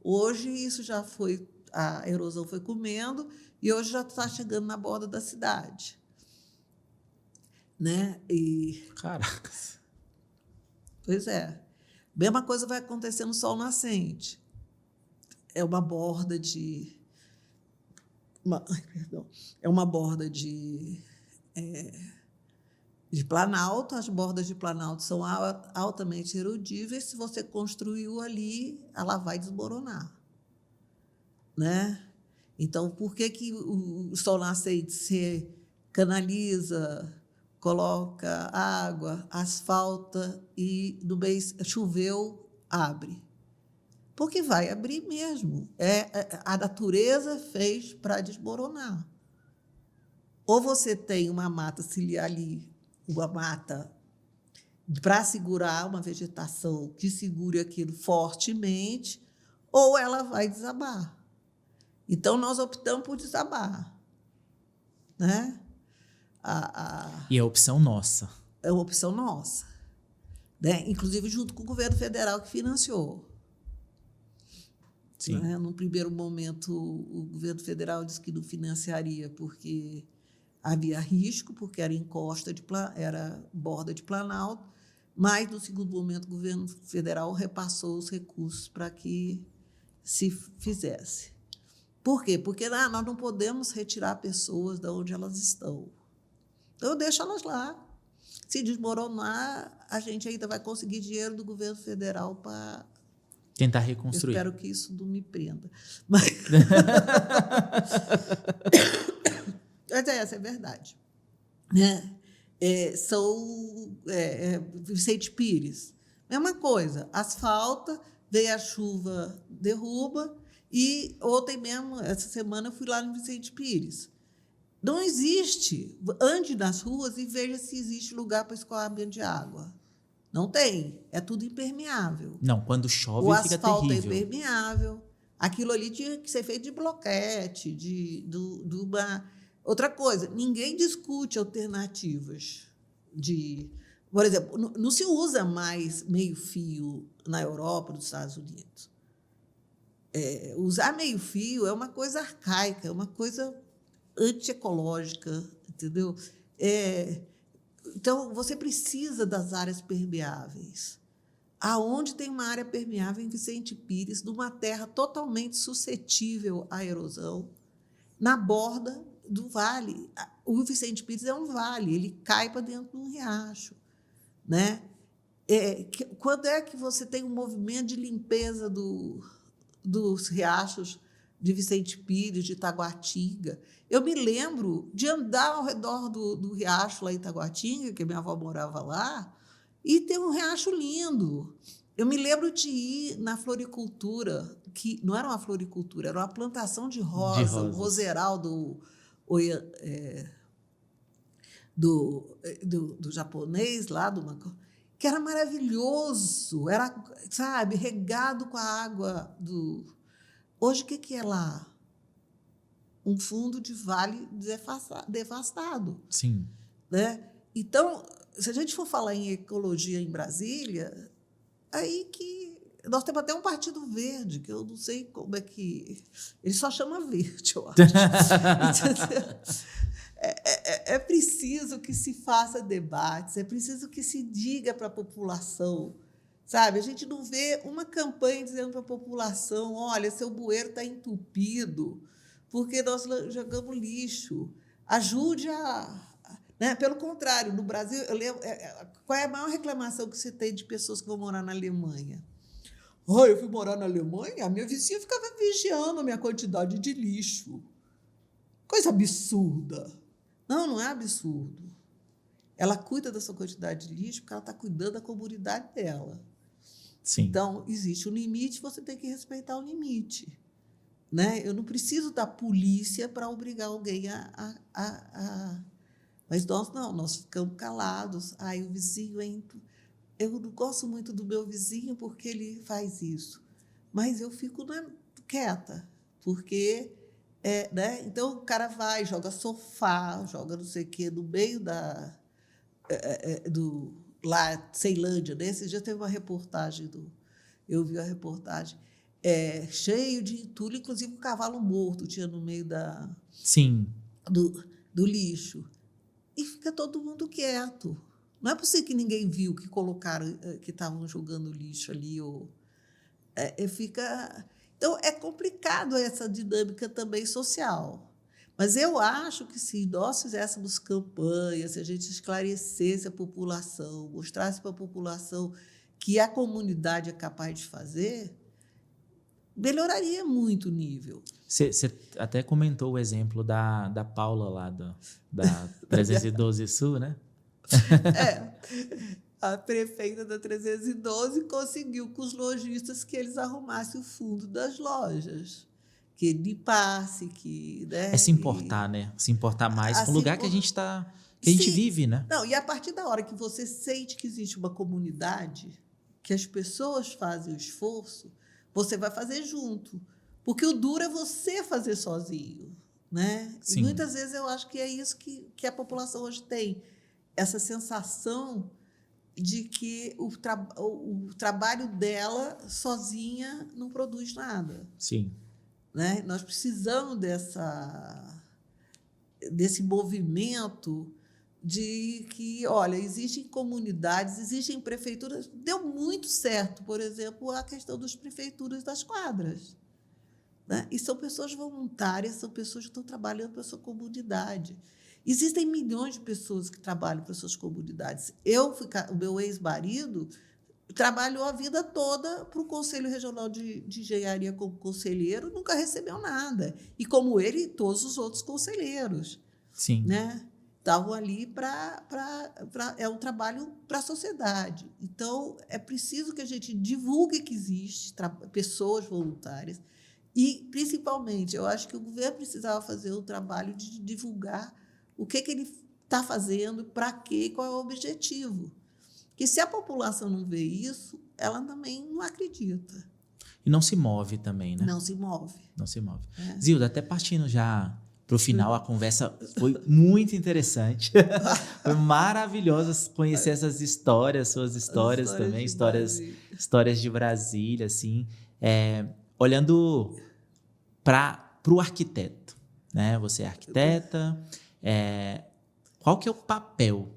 Hoje, isso já foi... A erosão foi comendo e hoje já está chegando na borda da cidade. Né? Caracas. Pois é. Mesma coisa vai acontecer no sol nascente. É uma borda de... É uma borda de planalto. As bordas de planalto são altamente erodíveis. Se você construiu ali, ela vai desmoronar. Né? Então, por que o sol nascente se canaliza, coloca água, asfalta e, no mês choveu, abre? Porque vai abrir mesmo. A natureza fez para desmoronar. Ou você tem uma mata ciliar ali, uma mata para segurar uma vegetação que segure aquilo fortemente, ou ela vai desabar. Então, nós optamos por desabar. Né? E é opção nossa. É uma opção nossa. Né? Inclusive, junto com o governo federal que financiou. Sim. Né? Num primeiro momento, o governo federal disse que não financiaria porque havia risco, porque era encosta, era borda de Planalto, mas, no segundo momento, o governo federal repassou os recursos para que se fizesse. Por quê? Porque nós não podemos retirar pessoas de onde elas estão. Então, eu deixo elas lá. Se desmoronar, a gente ainda vai conseguir dinheiro do governo federal para tentar reconstruir. Eu espero que isso não me prenda. Mas essa é a verdade. Né? Vicente Pires. Mesma coisa. Asfalta, veio a chuva, derruba. E ontem mesmo, essa semana, eu fui lá no Vicente Pires. Não existe. Ande nas ruas e veja se existe lugar para escoamento de água. Não tem. É tudo impermeável. Não, quando chove fica terrível. O asfalto é impermeável. Aquilo ali tinha que ser feito de bloquete, de uma... Outra coisa, ninguém discute alternativas. Por exemplo, não se usa mais meio-fio na Europa, nos Estados Unidos. Usar meio-fio é uma coisa arcaica, é uma coisa antiecológica, entendeu? Então, você precisa das áreas permeáveis. Aonde tem uma área permeável em Vicente Pires, numa terra totalmente suscetível à erosão, na borda do vale. O Vicente Pires é um vale, ele cai para dentro de um riacho. Né? Quando é que você tem um movimento de limpeza dos riachos de Vicente Pires, de Taguatinga? Eu me lembro de andar ao redor do riacho lá em Taguatinga, que minha avó morava lá, e ter um riacho lindo. Eu me lembro de ir na floricultura, que não era uma floricultura, era uma plantação de rosa, um roseral do japonês lá, que era maravilhoso, era, sabe, regado com a água do... Hoje, o que é lá? Um fundo de vale devastado. Sim. Né? Então, se a gente for falar em ecologia em Brasília, aí que nós temos até um partido verde, que eu não sei como é que... Ele só chama verde, eu acho. É preciso que se faça debates, é preciso que se diga para a população, sabe? A gente não vê uma campanha dizendo para a população, olha, seu bueiro está entupido porque nós jogamos lixo. Ajude a... Né? Pelo contrário, no Brasil, eu lembro, qual é a maior reclamação que você tem de pessoas que vão morar na Alemanha? Eu fui morar na Alemanha, a minha vizinha ficava vigiando a minha quantidade de lixo. Coisa absurda. Não é absurdo. Ela cuida da sua quantidade de lixo porque ela está cuidando da comunidade dela. Sim. Então, existe um limite, você tem que respeitar o limite. Né? Eu não preciso da polícia para obrigar alguém Mas nós ficamos calados. O vizinho entra. Eu não gosto muito do meu vizinho porque ele faz isso. Mas eu fico quieta, porque... né? Então, o cara vai, joga sofá, joga não sei o quê, no meio lá, Ceilândia. Né? Esse dia teve uma reportagem, eu vi a reportagem, cheio de entulho, inclusive um cavalo morto tinha no meio Sim. do lixo. E fica todo mundo quieto. Não é possível que ninguém viu que colocaram, que estavam jogando lixo ali. Então, é complicado essa dinâmica também social. Mas eu acho que se nós fizéssemos campanhas, se a gente esclarecesse a população, mostrasse para a população que a comunidade é capaz de fazer, melhoraria muito o nível. Você até comentou o exemplo da Paula lá, da 312 Sul, né? A prefeita da 312 conseguiu com os lojistas que eles arrumassem o fundo das lojas, que limpasse, que... Né, se importar, né? Se importar mais com o lugar que a gente está Que a gente vive, né? Não, e a partir da hora que você sente que existe uma comunidade, que as pessoas fazem o esforço, você vai fazer junto. Porque o duro é você fazer sozinho, né? Sim. E muitas vezes eu acho que é isso que a população hoje tem. Essa sensação de que o trabalho dela sozinha não produz nada. Sim. Né? Nós precisamos desse movimento de que, olha, existem comunidades, existem prefeituras. Deu muito certo, por exemplo, a questão das prefeituras das quadras. Né? E são pessoas voluntárias, são pessoas que estão trabalhando para a sua comunidade. Existem milhões de pessoas que trabalham para as suas comunidades. O meu ex-marido trabalhou a vida toda para o Conselho Regional de Engenharia como conselheiro, nunca recebeu nada. E como ele, todos os outros conselheiros. Sim. Né? Estavam ali é um trabalho para a sociedade. Então, é preciso que a gente divulgue que existe pessoas voluntárias e, principalmente, eu acho que o governo precisava fazer um trabalho de divulgar o que ele está fazendo, para quê e qual é o objetivo. Porque se a população não vê isso, ela também não acredita. E não se move também, né? Não se move. Não se move. É. Zilda, até partindo já para o final, a conversa foi muito interessante. Foi maravilhoso conhecer essas histórias, suas histórias também, histórias de Brasília, assim. Olhando para o arquiteto, né? Você é arquiteta. Qual que é o papel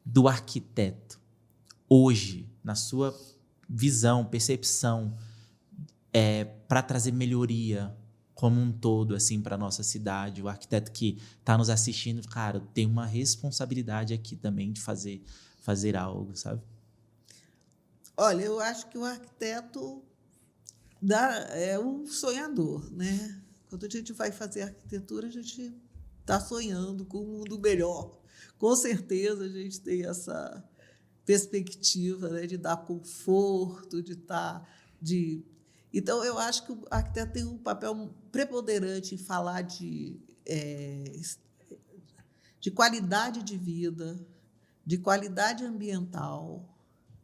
do arquiteto hoje, na sua visão, percepção, para trazer melhoria como um todo, assim, para a nossa cidade? O arquiteto que está nos assistindo, cara, tem uma responsabilidade aqui também de fazer algo, sabe? Olha, eu acho que o arquiteto é um sonhador, né? Quando a gente vai fazer arquitetura, a gente está sonhando com um mundo melhor. Com certeza a gente tem essa perspectiva, né, de dar conforto, Então, eu acho que o arquiteto tem um papel preponderante em falar de qualidade de vida, de qualidade ambiental.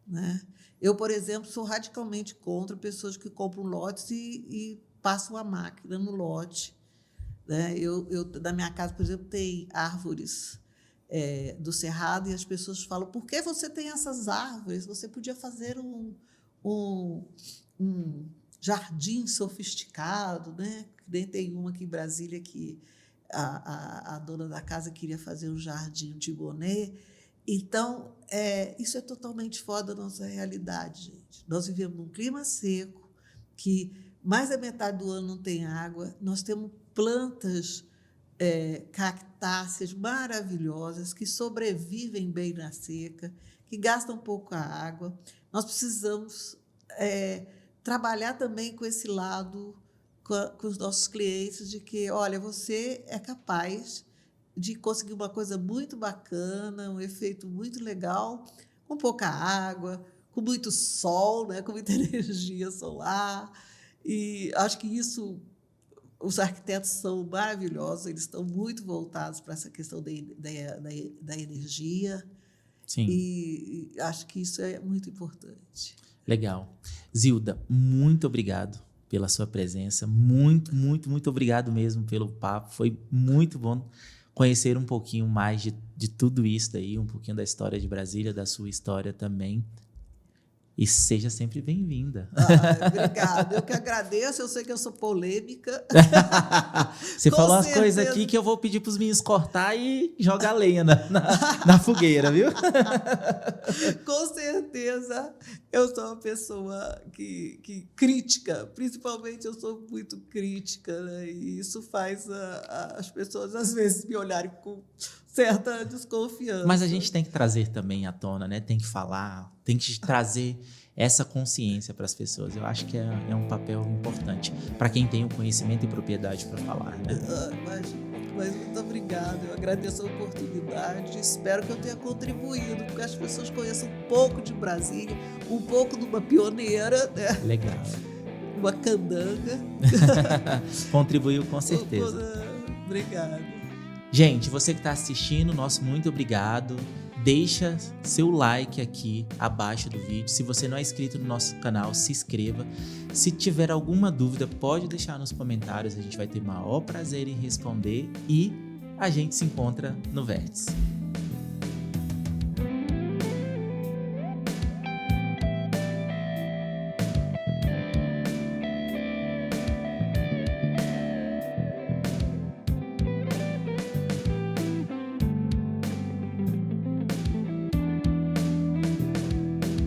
Né? Eu, por exemplo, sou radicalmente contra pessoas que compram lotes e passam a máquina no lote. Né? Na minha casa, por exemplo, tem árvores do cerrado e as pessoas falam: por que você tem essas árvores? Você podia fazer um jardim sofisticado, né? Tem uma aqui em Brasília que a dona da casa queria fazer um jardim de Monet. Então, isso é totalmente fora da nossa realidade, gente. Nós vivemos num clima seco, que mais da metade do ano não tem água. Nós temos plantas cactáceas maravilhosas que sobrevivem bem na seca, que gastam pouca água. Nós precisamos trabalhar também com esse lado, com os nossos clientes, de que, olha, você é capaz de conseguir uma coisa muito bacana, um efeito muito legal, com pouca água, com muito sol, né, com muita energia solar. E acho que isso, os arquitetos são maravilhosos, eles estão muito voltados para essa questão da energia. Sim. E acho que isso é muito importante. Legal. Zilda, muito obrigado pela sua presença. Muito, muito, muito obrigado mesmo pelo papo. Foi muito bom conhecer um pouquinho mais de tudo isso daí, um pouquinho da história de Brasília, da sua história também. E seja sempre bem-vinda. Obrigada. Eu que agradeço. Eu sei que eu sou polêmica. Você falou umas coisas aqui que eu vou pedir para os meninos cortar e jogar lenha na fogueira, viu? Com certeza. Eu sou uma pessoa que crítica. Principalmente, eu sou muito crítica. Né? E isso faz as pessoas, às vezes, me olharem com certa desconfiança. Mas a gente tem que trazer também à tona, né? Tem que falar, tem que trazer essa consciência para as pessoas. Eu acho que é um papel importante para quem tem o conhecimento e propriedade para falar, né? Mas muito obrigada. Eu agradeço a oportunidade. Espero que eu tenha contribuído, porque as pessoas conheçam um pouco de Brasília, um pouco de uma pioneira, né? Legal. Uma candanga. Contribuiu com certeza. Obrigada. Gente, você que está assistindo, nosso muito obrigado. Deixa seu like aqui abaixo do vídeo. Se você não é inscrito no nosso canal, se inscreva. Se tiver alguma dúvida, pode deixar nos comentários. A gente vai ter o maior prazer em responder. E a gente se encontra no Vértice.